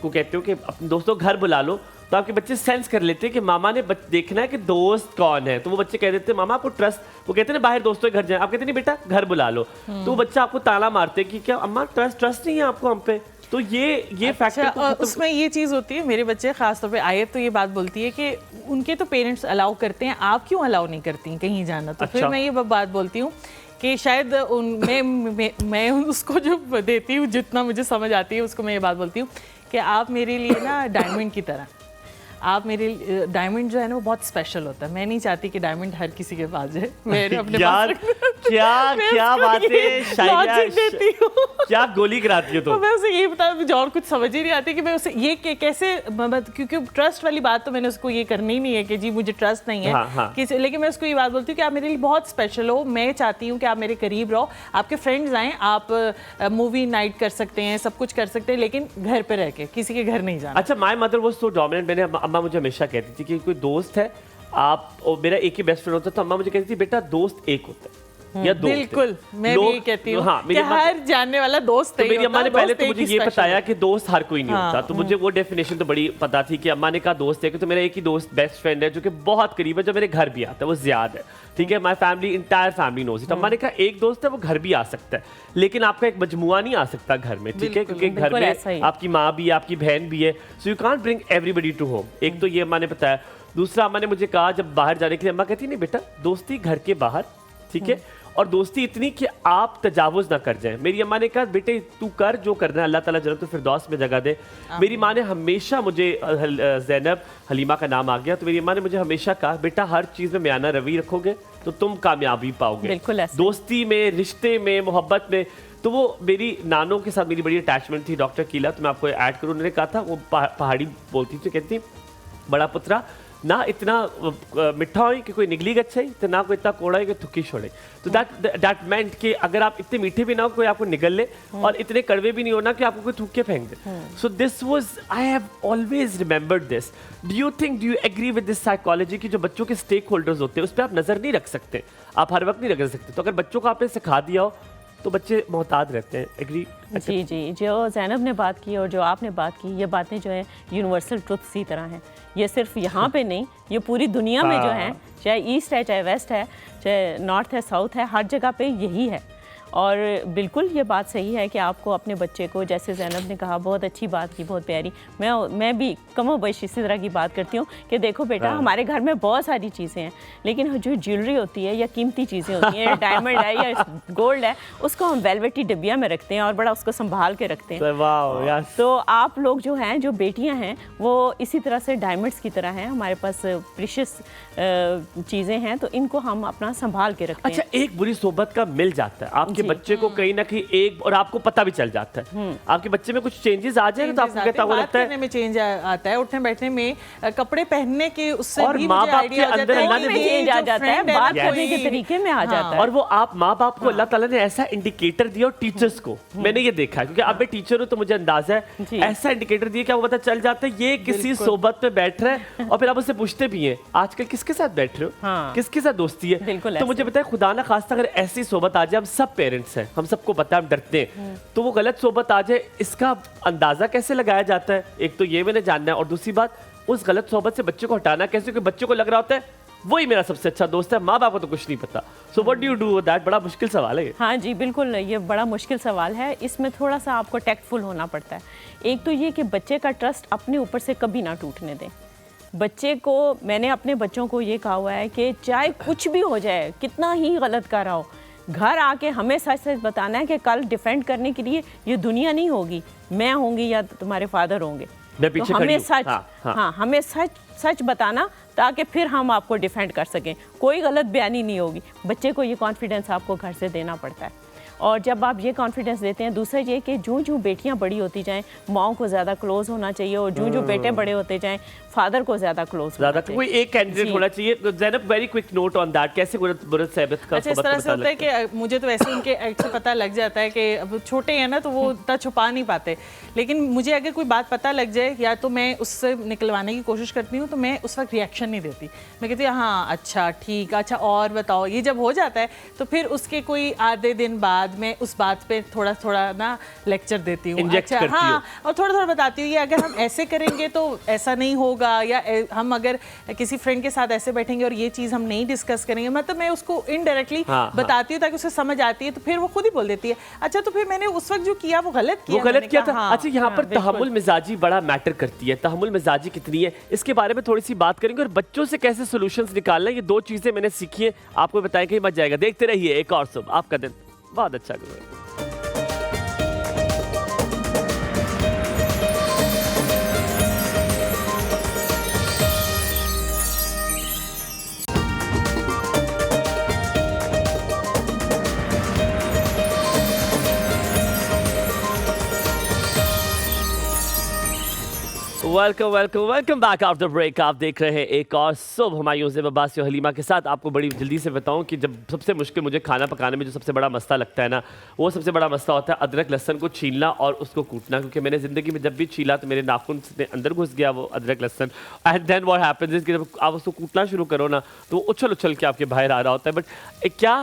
को कहते हो कि अपने दोस्तों को घर बुला लो, तो आपके बच्चे सेंस कर लेते हैं कि मामा ने देखना है कि दोस्त कौन है, तो वो बच्चे कह देते हैं मामा आपको ट्रस्ट, वो कहते हैं बाहर दोस्तों के घर जाए, आप कहते नहीं बेटा घर बुला लो, तो बच्चा आपको ताला मारते कि क्या अम्मा ट्रस्ट नहीं है आपको हम पे। तो ये फैक्टर उसमें ये चीज़ होती है, मेरे बच्चे खासतौर पे आयत तो ये बात बोलती है कि उनके तो पेरेंट्स अलाउ करते हैं, आप क्यों अलाउ नहीं करती कहीं जाना। तो फिर मैं ये बात बोलती हूँ कि शायद मैं उसको जो देती हूँ, जितना मुझे समझ आती है उसको मैं ये बात बोलती हूँ कि आप मेरे लिए ना डायमंड की तरह, आप मेरे डायमंड जो है ना वो बहुत स्पेशल होता है। मैं नहीं चाहती कि डायमंड हर किसी के पास जाए, मेरे अपने यार क्या बातें क्या गोली कराती है। तो मैं उसे ये बता, मुझे और कुछ समझ ही नहीं आती कि मैं उसे ये कैसे, क्योंकि ट्रस्ट वाली बात तो मैंने उसको ये करनी ही नहीं है कि जी मुझे ट्रस्ट नहीं है। हाँ। लेकिन मैं उसको ये बात बोलती हूँ कि आप मेरे लिए बहुत स्पेशल हो, मैं चाहती हूँ कि आप मेरे करीब रहो, आपके फ्रेंड्स आएँ, आप मूवी नाइट कर सकते हैं, सब कुछ कर सकते हैं, लेकिन घर पे रह के, किसी के घर नहीं जाना। अच्छा, my mother was so dominant. मैंने अम्मा मुझे हमेशा कहती थी कि कोई दोस्त है, आप और मेरा एक ही बेस्ट फ्रेंड होता, तो अम्मा मुझे कहती थी बेटा दोस्त एक होता है, या दोस्त है। बिल्कुल, मैं भी यही कहती हूँ हाँ, कि मेरी अम्मा हर जानने वाला दोस्त तो नहीं मेरी अम्मा ने होता, पहले दोस्त तो एक मुझे ही ये special बताया है। कि दोस्त हर कोई नहीं हाँ, होता, तो मुझे वो डेफिनेशन तो बड़ी पता थी कि अम्मा ने कहा दोस्त है कि तो मेरा एक ही दोस्त बेस्ट फ्रेंड है जो कि बहुत करीब है, जो मेरे घर भी आता है, वो ज़ियाद है, ठीक है। My family entire family knows it. अम्मा ने कहा एक दोस्त है वो घर भी आ सकता है, लेकिन आपका एक मजमुआ नहीं आ सकता घर में, ठीक है, क्योंकि घर बिल्कुल ऐसा ही में आपकी माँ भी है, आपकी बहन भी है, so you can't bring everybody to home. एक तो ये अम्मा ने बताया। दूसरा अम्मा ने मुझे कहा जब बाहर जाने के लिए, अम्मा कहती नहीं बेटा दोस्ती घर के बाहर, ठीक है, और दोस्ती इतनी कि आप तजावुज ना कर जाएं। मेरी अम्मा ने कहा बेटे तू कर जो करना है, अल्लाह ताला जन्नत फिरदौस में जगह दे। मेरी माँ ने हमेशा मुझे ज़ैनब, हलीमा का नाम आ गया, तो मेरी अम्मा ने मुझे हमेशा कहा बेटा हर चीज़ में म्याना रवि रखोगे तो तुम कामयाबी पाओगे, बिल्कुल ऐसे। दोस्ती में, रिश्ते में, मोहब्बत में। तो वो मेरी नानों के साथ मेरी बड़ी अटैचमेंट थी। डॉक्टर कीला, तो मैं आपको ऐड करूँ, उन्होंने कहा था, वो पहाड़ी बोलती थी, कहती बड़ा पुत्रा ना इतना मिठा हो कि कोई निगली गच्छे, तो ना कोई इतना कोड़ा है कि थुकी छोड़े। तो दैट मेंट कि अगर आप इतने मीठे भी ना हो कोई आपको निगल ले, और इतने कड़वे भी नहीं होना कि आपको कोई थूक के फेंक दे। So this was, I have always remembered this. Do you agree with this psychology की जो बच्चों के स्टेक होल्डर्स होते हैं उस पर आप नजर नहीं रख सकते, आप हर वक्त नहीं रख सकते। तो अगर बच्चों को आपने सिखा दिया हो तो बच्चे मोहताज रहते हैं। एग्री? जी जी, जो ज़ैनब ने बात की और जो आपने बात की, ये बातें जो है यूनिवर्सल ट्रुथ सी तरह हैं। ये सिर्फ यहाँ पे नहीं, ये पूरी दुनिया में जो है, चाहे ईस्ट है, चाहे वेस्ट है, चाहे नॉर्थ है, साउथ है, हर जगह पे यही है। और बिल्कुल ये बात सही है कि आपको अपने बच्चे को, जैसे ज़ैनब ने कहा, बहुत अच्छी बात की, बहुत प्यारी। मैं भी कमोबेश इसी तरह की बात करती हूँ कि देखो बेटा हमारे घर में बहुत सारी चीज़ें हैं, लेकिन जो ज्वेलरी होती है या कीमती चीज़ें होती हैं, डायमंड है या गोल्ड है, उसको हम वेलवेटी डिब्बिया में रखते हैं और बड़ा उसको संभाल के रखते हैं। वाह यार। तो आप लोग जो हैं, जो बेटियां हैं, वो इसी तरह से डायमंड्स की तरह हैं, हमारे पास प्रीशियस चीज़ें हैं, तो इनको हम अपना संभाल के रखते हैं। अच्छा, एक बुरी सोबत का मिल जाता है आपके बच्चे को कहीं ना कहीं एक, और आपको पता भी चल जाता है आपके बच्चे में कुछ चेंजेस आ जाए तो आपको कहता हुआ लगता है में चेंज आता है, उठने बैठने में, कपड़े पहनने के, उससे और भी माँ मुझे बाप आइडिया के हो अंदर जाता है अल्लाह कि ने ये चेंज आ जो जाता है, friend बात ना करने के कोई- तरीके में आ जाता है। और वो आप माँ बाप को अल्लाह ताला ने ऐसा इंडिकेटर दिया, और टीचर्स को मैंने ये देखा है, क्योंकि अब मैं टीचर हूँ तो मुझे अंदाजा है, जी। ऐसा इंडिकेटर दिया कि आपको पता चल जाता है ये किसी सोबत पे बैठ रहा है, और फिर आप उससे पूछते भी हैं आजकल किसके साथ बैठ रहे हो, हाँ। किसके साथ दोस्ती है। बिल्कुल तो मुझे ऐसे। पता है खुदा ना खास्ता अगर ऐसी सोबत आ जाए, हम सब पेरेंट्स हैं, हम सबको पता है, हम डरते हैं, तो वो गलत सोबत आ जाए, इसका अंदाजा कैसे लगाया जाता है, एक तो ये मैंने जानना है, और दूसरी बात उस गलत सोबत से बच्चे को हटाना कैसे, क्योंकि बच्चे को लग रहा होता है वही मेरा सबसे अच्छा दोस्त है, माँ बाप को तो कुछ नहीं पता। सो what do you do that? बड़ा मुश्किल सवाल है ये। हाँ जी, बिल्कुल, ये बड़ा मुश्किल सवाल है। इसमें थोड़ा सा आपको टैक्टफुल होना पड़ता है। एक तो ये कि बच्चे का ट्रस्ट अपने ऊपर से कभी ना टूटने दें। बच्चे को, मैंने अपने बच्चों को ये कहा हुआ है कि चाहे कुछ भी हो जाए, कितना ही गलत कर रहा हो, घर आके हमें सच सच बताना है कि कल डिफेंड करने के लिए ये दुनिया नहीं होगी, मैं होंगी या तुम्हारे फादर होंगे। मैं पीछे तो खड़ी हमें हूँ। सच, हाँ। हाँ, हमें सच बताना, ताकि फिर हम आपको डिफेंड कर सकें, कोई गलत बयानी नहीं होगी। बच्चे को ये कॉन्फिडेंस आपको घर से देना पड़ता है। और जब आप ये कॉन्फिडेंस देते हैं, दूसरा ये कि जो बेटियां बड़ी होती जाएं, माओ को ज़्यादा क्लोज होना चाहिए, और जो बेटे बड़े होते जाएं, फादर को ज़्यादा क्लोज होना ज्यादा चाहिए। कोई एक कैंडिडेट जी। होना चाहिए। Zainab, very quick note on that, कैसे बुरत साबित का अच्छा, इस सोबत तरह को से पता होता है लगता है? कि मुझे तो वैसे उनके एक्ट से पता लग जाता है कि अब छोटे हैं ना, तो वो इतना छुपा नहीं पाते, लेकिन मुझे अगर कोई बात पता लग जाए, या तो मैं उससे निकलवाने की कोशिश करती हूँ, तो मैं उस वक्त रिएक्शन नहीं देती। मैं कहती हूँ हाँ अच्छा ठीक, अच्छा और बताओ। ये जब हो जाता है तो फिर उसके कोई आधे दिन बाद मैं उस बात पे थोड़ा थोड़ा ना लेक्चर देती हूँ। Inject अच्छा करती हाँ, हो। और थोड़ा थोड़ा बताती हूँ, ये अगर हम ऐसे करेंगे तो ऐसा नहीं होगा, या हम अगर किसी फ्रेंड के साथ ऐसे बैठेंगे और ये चीज़ हम नहीं डिस्कस करेंगे, मतलब मैं उसको इनडायरेक्टली हाँ, बताती हूँ ताकि उसे समझ आती है, तो फिर वो खुद ही बोल देती है अच्छा तो फिर मैंने उस वक्त जो किया वो गलत किया। वो गलत मैंने किया कहा, था। हाँ, अच्छा, यहाँ पर बिल्कुल। तहम्मुल मिजाजी बड़ा मैटर करती है। तहम्मुल मिजाजी कितनी है, इसके बारे में थोड़ी सी बात करेंगे, और बच्चों से कैसे सॉल्यूशंस निकालना है। ये दो चीजें मैंने सीखी है, आपको बताएं कि मत जाएगा। देखते रहिए एक और सुबह, आपका दिन बहुत अच्छा गुजरे। Welcome back after break. आप देख रहे हैं एक और सुबह हुमायूं ज़ेब अब्बासी और हलीमा के साथ। आपको बड़ी जल्दी से बताऊं कि जब सबसे मुश्किल मुझे खाना पकाने में जो सबसे बड़ा मसला लगता है ना, वो सबसे बड़ा मसला होता है अदरक लहसन को छीलना और उसको कूटना। क्योंकि मैंने ज़िंदगी में जब भी छीला तो मेरे नाखून से अंदर घुस गया वो अदरक लहसन। And then what happens is कि जब आप उसको कूटना शुरू करो ना तो उछल उछल के आपके बाहर आ रहा होता है। बट क्या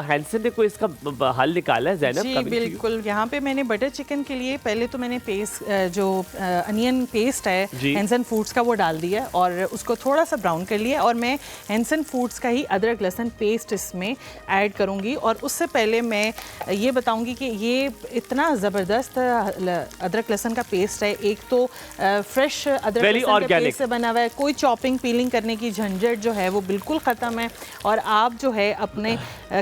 हैंसन ने कोई इसका हल निकाला है ज़ैनब? जी बिल्कुल। यहाँ पे मैंने बटर चिकन के लिए पहले तो मैंने पेस्ट जो अनियन पेस्ट है हैंसन फूड्स का वो डाल दिया और उसको थोड़ा सा ब्राउन कर लिया और मैं हैंसन फूड्स का ही अदरक लहसुन पेस्ट इसमें ऐड करूँगी। और उससे पहले मैं ये बताऊँगी कि ये इतना ज़बरदस्त अदरक लहसुन का पेस्ट है। एक तो फ्रेश अदरक लहसुन के पेस्ट से बना हुआ है, कोई चॉपिंग पीलिंग करने की झंझट जो है वो बिल्कुल ख़त्म है और आप जो है अपने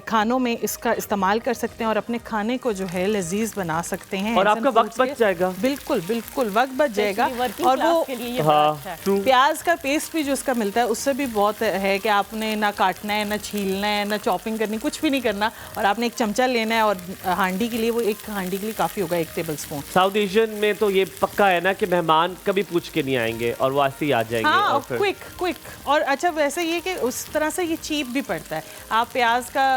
खानों में इसका इस्तेमाल कर सकते हैं और अपने खाने को जो है लजीज बना सकते हैं और आपका वक्त बच जाएगा। बिल्कुल बिल्कुल वक्त बच जाएगा। और वो प्याज का पेस्ट भी जो इसका मिलता है उससे भी बहुत है कि आपने ना काटना है, ना छीलना है, ना चॉपिंग करनी, कुछ भी नहीं करना और आपने एक चमचा लेना है और हांडी के लिए वो एक हांडी के लिए काफ़ी होगा 1 टेबल स्पून। साउथ एशियन में तो ये पक्का है ना कि मेहमान कभी पूछ के नहीं आएंगे और वो ऐसे ही आ जाएंगे। हाँ, और क्विक और अच्छा वैसे ये कि उस तरह से ये चीप भी पड़ता है। आप प्याज का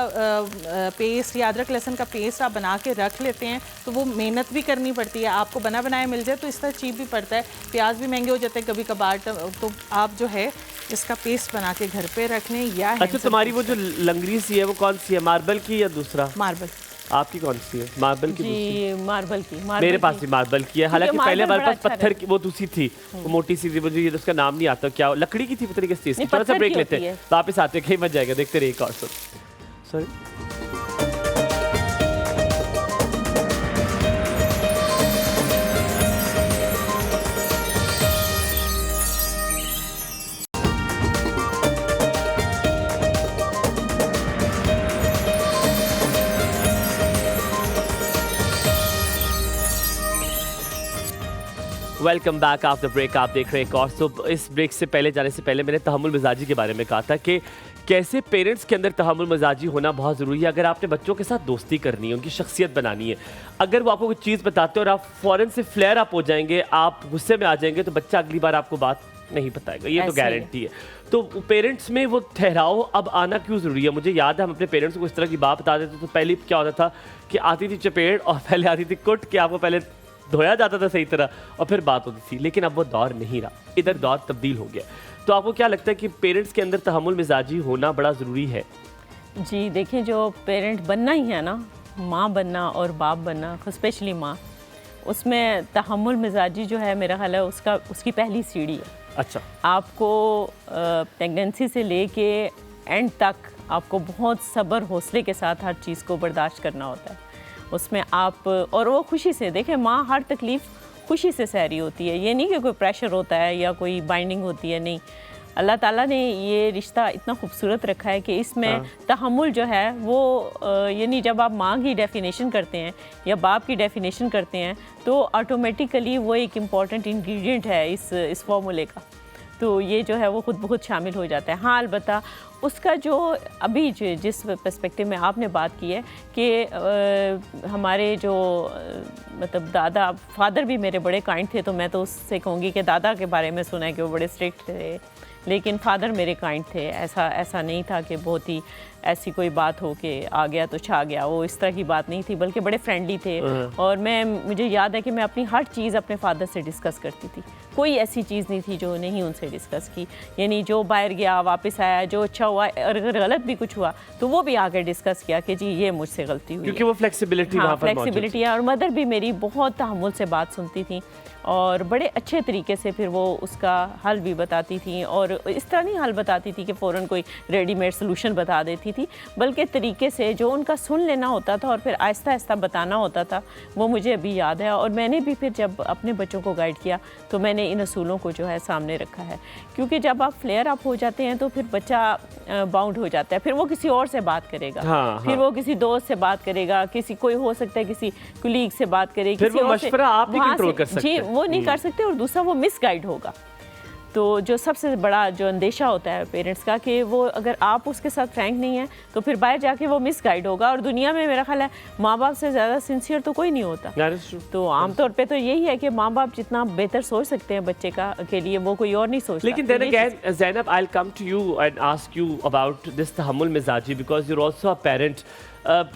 पेस्ट या अदरक लहसुन का पेस्ट आप बना के रख लेते हैं तो वो मेहनत भी करनी पड़ती है, आपको बना बनाया मिल जाए तो इस तरह चीप भी पड़ता है। प्याज भी महंगे हो जाते हैं कभी कभार, तो आप जो है इसका पेस्ट बना के घर पे रखने या अच्छा तुम्हारी वो जो लंगरी सी है वो कौन सी है, मार्बल की या दूसरा? मार्बल। आपकी कौन सी है? मार्बल की? जी मार्बल की। मेरे पास भी मार्बल की है, हालांकि पहले हमारे पास पत्थर की वो दूसरी थी, वो मोटी सी थी, मुझे ये उसका नाम नहीं आता, क्या लकड़ी की थी पता नहीं किस चीज़ की। थोड़ा सा ब्रेक लेते हैं, वापस आते हैं, कहीं मत जाएगा, देखते रहिए एक और sorry. Welcome back after break. आप देख रहे हैं एक और सो। इस ब्रेक से पहले जाने से पहले मैंने तहम्मुल मिजाजी के बारे में कहा था कि कैसे पेरेंट्स के अंदर तहम्मुल मिजाजी होना बहुत ज़रूरी है अगर आपने बच्चों के साथ दोस्ती करनी है, उनकी शख्सियत बनानी है। अगर वो आपको कुछ चीज़ बताते हैं और आप फ़ौरन से फ्लेयर अप हो जाएंगे, आप गुस्से में आ जाएंगे, तो बच्चा अगली बार आपको बात नहीं बताएगा, ये तो गारंटी है। तो पेरेंट्स में वो ठहराव अब आना क्यों ज़रूरी है? मुझे याद है हम अपने पेरेंट्स को इस तरह की बात बता देते तो पहले क्या होता था कि आती थी चपेट और पहले आती थी कुट के आपको पहले धोया जाता था सही तरह और फिर बात होती थी। लेकिन अब वो दौर नहीं रहा, इधर दौर तब्दील हो गया। तो आपको क्या लगता है कि पेरेंट्स के अंदर तहम्मुल मिजाजी होना बड़ा ज़रूरी है? जी देखिए, जो पेरेंट बनना ही है ना, माँ बनना और बाप बनना, स्पेशली माँ, उसमें तहम्मुल मिजाजी जो है मेरा ख्याल है उसकी पहली सीढ़ी है। अच्छा। आपको प्रेगनेंसी से लेके एंड तक आपको बहुत सब्र हौसले के साथ हर चीज़ को बर्दाश्त करना होता है। उसमें आप और वो खुशी से देखें, माँ हर तकलीफ़ खुशी से सहरी होती है। ये नहीं कि कोई प्रेशर होता है या कोई बाइंडिंग होती है, नहीं। अल्लाह ताला ने ये रिश्ता इतना खूबसूरत रखा है कि इसमें तहम्मुल जो है वो यानी जब आप माँ की डेफिनेशन करते हैं या बाप की डेफिनेशन करते हैं तो ऑटोमेटिकली वो एक इम्पॉर्टेंट इंग्रेडिएंट है इस फॉर्मूले का। तो ये जो है वो खुद ब खुद शामिल हो जाता है। हाँ, अलबत्ता उसका जो अभी जिस पर्सपेक्टिव में आपने बात की है कि हमारे जो मतलब दादा फादर भी मेरे बड़े काइंड थे, तो मैं तो उससे कहूँगी कि दादा के बारे में सुना है कि वो बड़े स्ट्रिक्ट थे, लेकिन फादर मेरे काइंड थे। ऐसा नहीं था कि बहुत ही ऐसी कोई बात हो कि आ गया तो छा गया, वो इस तरह की बात नहीं थी, बल्कि बड़े फ्रेंडली थे। और मुझे याद है कि मैं अपनी हर चीज़ अपने फादर से डिस्कस करती थी, कोई ऐसी चीज़ नहीं थी जो नहीं उनसे डिस्कस की। यानी जो बाहर गया वापस आया, जो अच्छा हुआ, अगर गलत भी कुछ हुआ तो वो भी आकर डिस्कस किया कि जी ये मुझसे गलती हुई, क्योंकि वो फ्लेक्सिबिलिटी हाँ, फ्लेक्सिबिलिटी है। और मदर भी मेरी बहुत तहम्मुल से बात सुनती थी और बड़े अच्छे तरीके से फिर वो उसका हल भी बताती थी। और इस तरह नहीं हल बताती थी कि फ़ौरन कोई रेडीमेड सोल्यूशन बता देती थी, बल्कि तरीके से जो उनका सुन लेना होता था और फिर आहिस्ता आहिस्ता बताना होता था, वो मुझे अभी याद है। और मैंने भी फिर जब अपने बच्चों को गाइड किया तो मैंने इन असूलों को जो है सामने रखा है। क्योंकि जब आप फ्लेयर अप हो जाते हैं तो फिर बच्चा बाउंड हो जाता है, फिर वो किसी और से बात करेगा। फिर वो किसी दोस्त से बात करेगा, किसी कोई हो सकता है किसी कुलीग से बात करेगी, फिर वो मशवरा आप नहीं कंट्रोल कर सकते। जी, वो नहीं कर सकते। और दूसरा वो मिसगाइड होगा। तो जो सबसे बड़ा जो अंदेशा होता है पेरेंट्स का कि वो अगर आप उसके साथ फ्रैंक नहीं हैं तो फिर बाहर जाके वो मिस गाइड होगा। और दुनिया में मेरा ख्याल है माँ बाप से ज़्यादा सिंसियर तो कोई नहीं होता। तो आमतौर पे तो यही है कि माँ बाप जितना बेहतर सोच सकते हैं बच्चे का के लिए वो कोई और नहीं सोचता। लेकिन then again, Zainab, I'll come to you and ask you about this तहम्मुल मिजाजी because you're also a parent.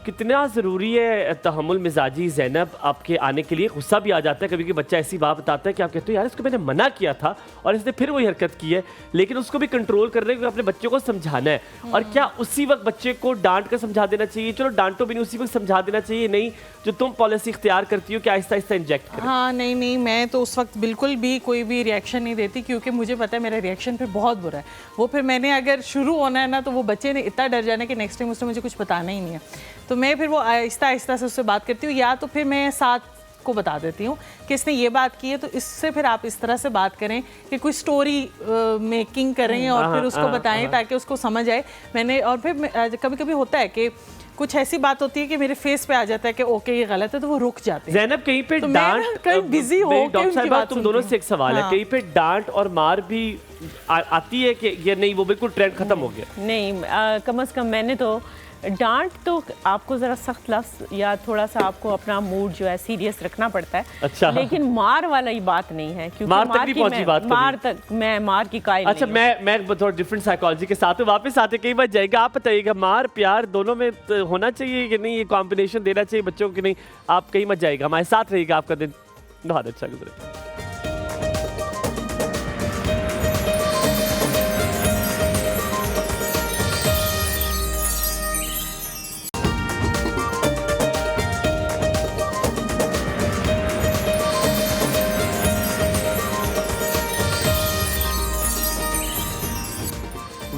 कितना ज़रूरी है तहम्मुल मिजाजी ज़ैनब आपके आने के लिए? गुस्सा भी आ जाता है कभी कि बच्चा ऐसी बात बताता है कि आप कहते हो यार इसको मैंने मना किया था और इसने फिर वही हरकत की है, लेकिन उसको भी कंट्रोल करने के अपने बच्चे को समझाना है। और क्या उसी वक्त बच्चे को डांट कर समझा देना चाहिए? चलो डांटो भी नहीं, उसी वक्त समझा देना चाहिए, नहीं जो तुम पॉलिसी इख्तियार करती हो कि आहिस्ता आहिस्ता इंजेक्ट करें? हाँ नहीं, मैं तो उस वक्त बिल्कुल भी कोई भी रिएक्शन नहीं देती, क्योंकि मुझे पता है मेरा रिएक्शन फिर बहुत बुरा है। वो फिर मैंने अगर शुरू होना है ना तो वो बच्चे ने इतना डर जाना कि नेक्स्ट टाइम उसने मुझे कुछ बताना ही नहीं है। तो मैं फिर वो आहिस्ता आहिस्ता से उससे बात करती हूँ, या तो फिर मैं साथ को बता देती हूँ कि इसने ये बात की है तो इससे फिर आप इस तरह से बात करें कि कोई स्टोरी मेकिंग करें और फिर उसको बताएं ताकि उसको समझ आए। मैंने और फिर कभी कभी होता है कि कुछ ऐसी बात होती है कि मेरे फेस पे आ जाता है कि ओके ये गलत है, तो वो रुक जाते हैं। ज़ैनब कहीं पे तो डांट कहीं बिजी हो के उनकी बात तुम दोनों से एक सवाल है, कहीं पे डांट और मार भी आती है कि ये नहीं वो बिल्कुल ट्रेंड खत्म हो गया? नहीं, कम से कम मैंने तो डांट तो आपको ज़रा सख्त लफ्ज़ या थोड़ा सा आपको अपना मूड जो है सीरियस रखना पड़ता है। अच्छा। लेकिन मार वाला ही बात नहीं है, क्योंकि मार तक नहीं पहुंची बात कभी। मार तक मैं मार की कायल अच्छा, मैं थोड़ा डिफरेंट साइकोलॉजी के साथ वापस आते कई बार जाएगा। आप बताइएगा मार प्यार दोनों में होना चाहिए कि नहीं, ये कॉम्बिनेशन देना चाहिए बच्चों को कि नहीं? आप कहीं मत जाइएगा, हमारे साथ रहिएगा, आपका दिन बहुत अच्छा गुजरे।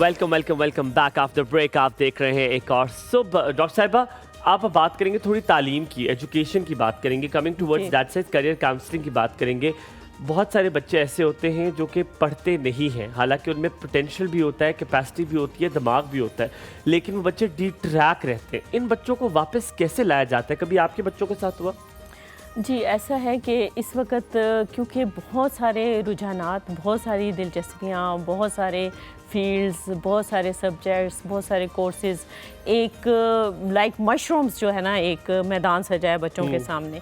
Welcome back after break. आप देख रहे हैं एक और सुबह। डॉक्टर साहिबा, आप बात करेंगे थोड़ी तालीम की, एजुकेशन की बात करेंगे, coming towards that side career counselling की बात करेंगे। बहुत सारे बच्चे ऐसे होते हैं जो कि पढ़ते नहीं हैं, हालांकि उनमें पोटेंशियल भी होता है, कैपेसिटी भी होती है, दिमाग भी होता है, लेकिन वो बच्चे डिट्रैक रहते हैं। इन बच्चों को वापस कैसे लाया जाता है? कभी आपके बच्चों के साथ हुआ? जी, ऐसा है कि इस वक्त क्योंकि बहुत सारे रुझानात, बहुत सारी दिलचस्पियाँ, बहुत सारे फील्ड्स, बहुत सारे सब्जेक्ट्स, बहुत सारे कोर्सेज़ एक लाइक मशरूम्स जो है ना एक मैदान सजा है बच्चों के सामने।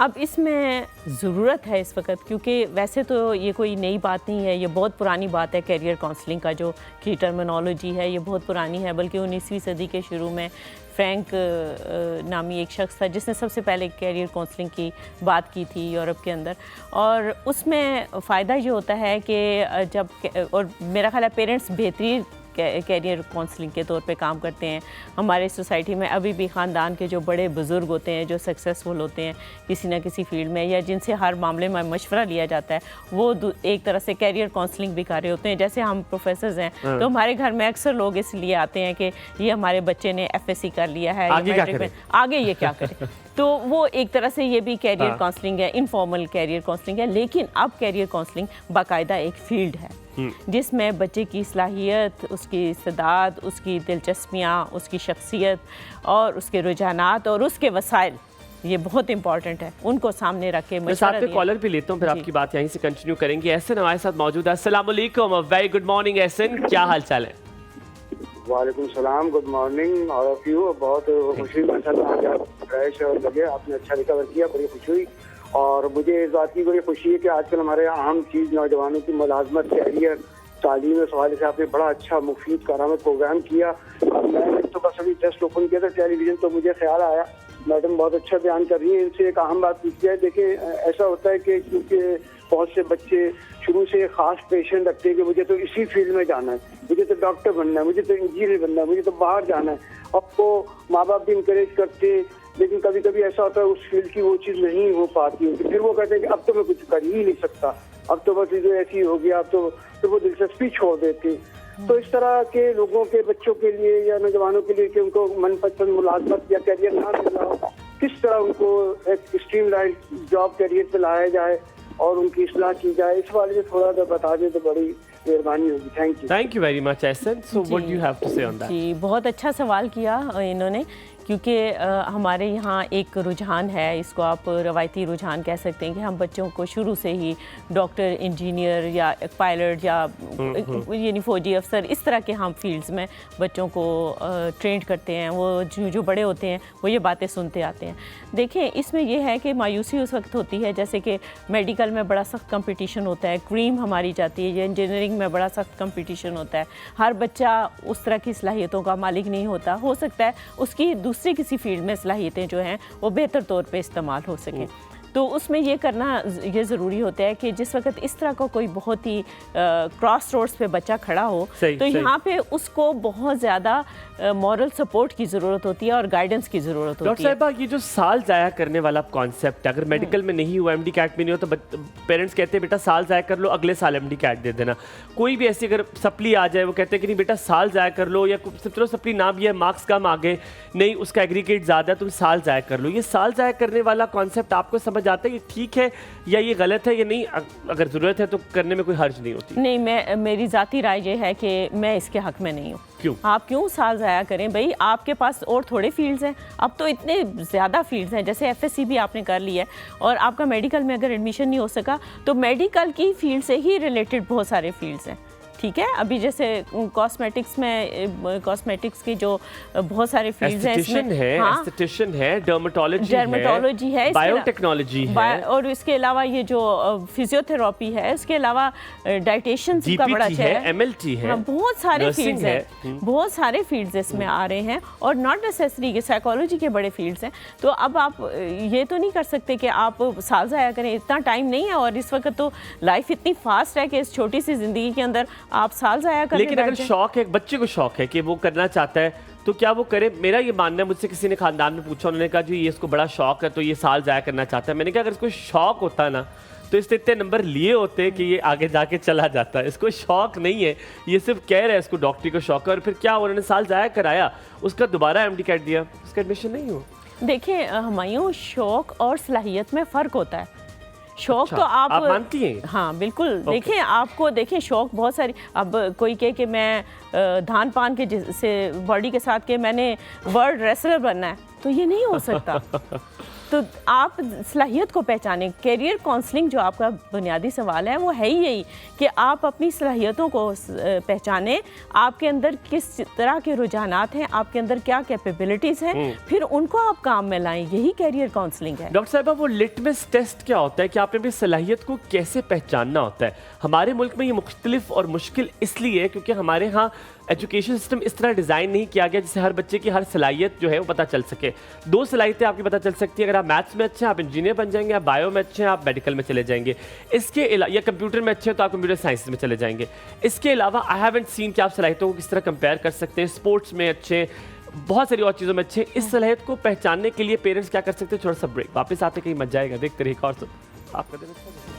अब इसमें ज़रूरत है इस वक्त, क्योंकि वैसे तो ये कोई नई बात नहीं है, ये बहुत पुरानी बात है। कैरियर काउंसलिंग का जो की टर्मिनोलॉजी है ये बहुत पुरानी है, बल्कि 19वीं सदी के शुरू में फ्रैंक नामी एक शख्स था जिसने सबसे पहले कैरियर काउंसलिंग की बात की थी यूरोप के अंदर। और उसमें फ़ायदा ये होता है कि जब, और मेरा ख्याल है पेरेंट्स बेहतरीन कैरियर काउंसलिंग के तौर पे काम करते हैं हमारे सोसाइटी में। अभी भी ख़ानदान के जो बड़े बुज़ुर्ग होते हैं, जो सक्सेसफुल होते हैं किसी न किसी फील्ड में, या जिनसे हर मामले में मशवरा लिया जाता है, वो एक तरह से कैरियर काउंसलिंग भी कर रहे होते हैं। जैसे हम प्रोफेसर्स हैं तो हमारे घर में अक्सर लोग इसलिए आते हैं कि ये हमारे बच्चे ने FSC कर लिया है, आगे ये क्या करें। तो वो एक तरह से ये भी कैरियर काउंसलिंग है, इनफॉर्मल कैरियर काउंसलिंग है। लेकिन अब कैरियर काउंसलिंग बाकायदा एक फील्ड है जिसमें बच्चे की सलाहियत, उसकी इस्तेदाद, उसकी दिलचस्पियाँ, उसकी शख्सियत और उसके रुझानात और उसके वसाइल, ये बहुत इंपॉर्टेंट है, उनको सामने रख के। मैं साथ में कॉलर भी लेता हूँ, फिर आपकी बात यहीं से कंटिन्यू करेंगे। एहसन हमारे साथ मौजूद है। अस्सलाम वालेकुम, वेरी गुड मॉर्निंग एहसन, क्या हाल चाल है? वालेकुम सलाम, good morning all of you. बहुत खुशी माशाल्लाह, आज आप फ्रेश और लगे, आपने अच्छा रिकवर किया, बड़ी खुशी हुई। और मुझे इस बात की बड़ी खुशी है कि आजकल हमारे अहम चीज़ नौजवानों की मुलाजमत, कैरियर, तालीम के हवाले से आपने बड़ा अच्छा मुफीद करामत प्रोग्राम किया। अब मैंने तो बस अभी जस्ट ओपन किया था टेलीविज़न, तो मुझे ख्याल आया मैडम बहुत अच्छा बयान कर रही है। इनसे एक अहम बात पूछी जाए। देखिए, ऐसा होता है कि क्योंकि बहुत से बच्चे शुरू से एक खास पैशन रखते हैं कि मुझे तो इसी फील्ड में जाना है, मुझे तो डॉक्टर बनना है, मुझे तो इंजीनियर बनना है, मुझे तो बाहर जाना है। अब तो माँ बाप भी इंकरेज करते, लेकिन कभी कभी ऐसा होता है उस फील्ड की वो चीज़ नहीं हो पाती है, फिर वो कहते हैं कि अब तो मैं कुछ कर ही नहीं सकता, अब तो बस जो ऐसी हो गया, अब तो फिर वो दिलचस्पी छोड़ देते। तो इस तरह के लोगों के बच्चों के लिए या नौजवानों के लिए कि उनको मनपसंद मुलाजमत या कैरियर ना मिल रहा हो, किस तरह उनको एक स्ट्रीमलाइन जॉब कैरियर पे लाया जाए और उनकी इस्लाह की जाए, इस वाले से थोड़ा सा बता दें तो बड़ी मेहरबानी होगी। Thank you very much Ehsan. So what do you have to say on that? जी, बहुत अच्छा सवाल किया इन्होंने क्योंकि हमारे यहाँ एक रुझान है, इसको आप रवायती रुझान कह सकते हैं, कि हम बच्चों को शुरू से ही डॉक्टर, इंजीनियर या पायलट या यानी फौजी अफसर, इस तरह के हम फील्ड्स में बच्चों को ट्रेंड करते हैं। वो जो बड़े होते हैं वो ये बातें सुनते आते हैं। देखें, इसमें यह है कि मायूसी उस वक्त होती है जैसे कि मेडिकल में बड़ा सख्त कंपटीशन होता है, क्रीम हमारी जाती है, या इंजीनियरिंग में बड़ा सख्त कंपटीशन होता है। हर बच्चा उस तरह की सलाहियतों का मालिक नहीं होता। हो सकता है उसकी दूसरी किसी फील्ड में सलाहियतें जो हैं वो बेहतर तौर पे इस्तेमाल हो सकें। तो उसमें ये करना ये ज़रूरी होता है कि जिस वक्त इस तरह का कोई बहुत ही क्रॉस रोड्स पे बच्चा खड़ा हो, तो यहाँ पे उसको बहुत ज़्यादा मॉरल सपोर्ट की ज़रूरत होती है और गाइडेंस की ज़रूरत होती है। डॉक्टर साहिबा, ये जो साल ज़ाया करने वाला कॉन्सेप्ट है, अगर मेडिकल में नहीं हुआ, एमडी कैट में नहीं हो, तो पेरेंट्स कहते हैं बेटा साल ज़ाया कर लो, अगले साल एमडी कैट दे देना। कोई भी ऐसी अगर सप्ली आ जाए, वो कहते हैं कि नहीं बेटा साल ज़ाया कर लो, या चलो सप्ली ना भी है, मार्क्स कम आ गए, नहीं उसका एग्रीगेट ज़्यादा है, तुम साल ज़ाया कर लो। ये साल ज़ाया करने वाला कॉन्सेप्ट आपको समझ आता है कि ठीक है या ये गलत है या नहीं? अगर ज़रूरत है तो करने में कोई हर्ज नहीं होती। नहीं, मेरी ज़ाती राय ये है कि मैं इसके हक़ में नहीं हूँ। क्यों? आप क्यों साल ज़ाया करें भाई? आपके पास और थोड़े फील्ड्स हैं, अब तो इतने ज़्यादा फील्ड्स हैं। जैसे एफएससी भी आपने कर लिया है और आपका मेडिकल में अगर एडमिशन नहीं हो सका तो मेडिकल की फील्ड से ही रिलेटेड बहुत सारे फील्ड्स हैं, ठीक है। अभी जैसे कॉस्मेटिक्स में, कॉस्मेटिक्स की जो बहुत सारे फील्ड्स हैं, एस्थेटिशियन है, एस्थेटिशियन है, डर्मेटोलॉजी है, बायोटेक्नोलॉजी है, और इसके अलावा ये जो फिजियोथेरेपी है, इसके अलावा डाइटिशियन का बड़ा अच्छा है, एमएलटी है, बहुत सारे फील्ड्स हैं, बहुत सारे फील्ड्स इसमें आ रहे हैं, और नॉट नेसेसरी के साइकोलॉजी के बड़े फील्ड्स हैं। तो अब आप ये तो नहीं कर सकते कि आप साल ज़ाया करें, इतना टाइम नहीं है। और इस वक्त तो लाइफ इतनी फास्ट है कि इस छोटी सी ज़िंदगी के अंदर आप साल ज़ाया करके लेकिन अगर शौक है, बच्चे को शौक है कि वो करना चाहता है, तो क्या वो करे? मेरा ये मानना है, मुझसे किसी ने खानदान में पूछा, उन्होंने कहा जी ये इसको बड़ा शौक है तो ये साल ज़ाया करना चाहता है। मैंने कहा अगर इसको शौक होता ना तो इसने इतने नंबर लिए होते कि ये आगे जाके चला जाता है। इसको शौक नहीं है, ये सिर्फ कह रहा है इसको डॉक्टरी को शौक है, और फिर क्या उन्होंने साल ज़ाया कराया, उसका दोबारा एमडी कैट दिया, उसका एडमिशन नहीं हुआ। देखिए हमायूं, शौक और सलाहियत में फ़र्क होता है। शौक तो आप मानती हैं? हाँ बिल्कुल। देखें, आपको देखें शौक बहुत सारी, अब कोई कहे कि मैं धान पान के से बॉडी के साथ के मैंने वर्ल्ड रेसलर बनना है, तो ये नहीं हो सकता। तो आप सलाहियत को पहचानें। कैरियर काउंसलिंग जो आपका बुनियादी सवाल है वो है ही यही कि आप अपनी सलाहियतों को पहचानें, आपके अंदर किस तरह के रुझानात हैं, आपके अंदर क्या कैपेबिलिटीज़ हैं, फिर उनको आप काम में लाएं। यही कैरियर काउंसलिंग है। डॉक्टर साहिबा, वो लिटमस टेस्ट क्या होता है कि आपने अपनी सलाहियत को कैसे पहचानना होता है? हमारे मुल्क में ये मुख्तलिफ और मुश्किल इसलिए है क्योंकि हमारे यहाँ एजुकेशन सिस्टम इस तरह डिज़ाइन नहीं किया गया जिससे हर बच्चे की हर सलाहियत जो है वो पता चल सके। दो सलाहियतें आपकी पता चल सकती है, अगर आप मैथ्स में अच्छे हैं आप इंजीनियर बन जाएंगे, आप बायो में अच्छे हैं आप मेडिकल में चले जाएंगे, इसके अलावा या कंप्यूटर में अच्छे हैं तो आप कंप्यूटर साइंस में चले जाएंगे। इसके अलावा आई हैवंट सीन कि आप सलाहियतों को किस तरह कंपेयर कर सकते हैं। स्पोर्ट्स में अच्छे, बहुत सारी और चीज़ों में अच्छे। इस सलाहियत को पहचानने के लिए पेरेंट्स क्या कर सकते हैं? छोटा सा ब्रेक, वापस आते कहीं मत जाएगा, देखते रहिए। और सब आपका दिन अच्छा है।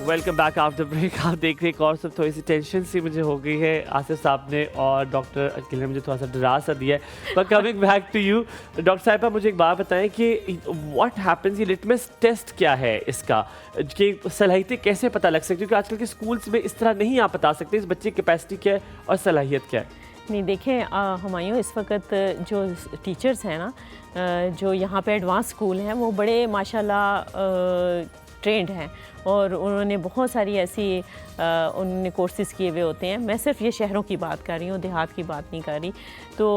Welcome back after break. आप देख रहे हैं, एक और सब थोड़ी सी टेंशन सी मुझे हो गई है आसिफ साहब ने और डॉक्टर अकील ने मुझे थोड़ा सा डरा सा दिया है। But coming back to you doctor साहिबा, मुझे एक बात बताएं कि व्हाट हैपेंस, ये लिटमस टेस्ट क्या है इसका, कि सलाहियतें कैसे पता लग सकती है? क्योंकि आजकल के स्कूल्स में इस तरह नहीं आप बता सकते इस बच्चे की कैपेसिटी क्या है और सलाहियत क्या है। नहीं देखें, हमायूं इस वक्त जो टीचर्स हैं ना, जो यहाँ पे एडवांस स्कूल हैं, वो बड़े माशाल्लाह ट्रेंड हैं और उन्होंने बहुत सारी ऐसी उन्होंने कोर्सेज़ किए हुए होते हैं। मैं सिर्फ ये शहरों की बात कर रही हूँ, देहात की बात नहीं कर रही। तो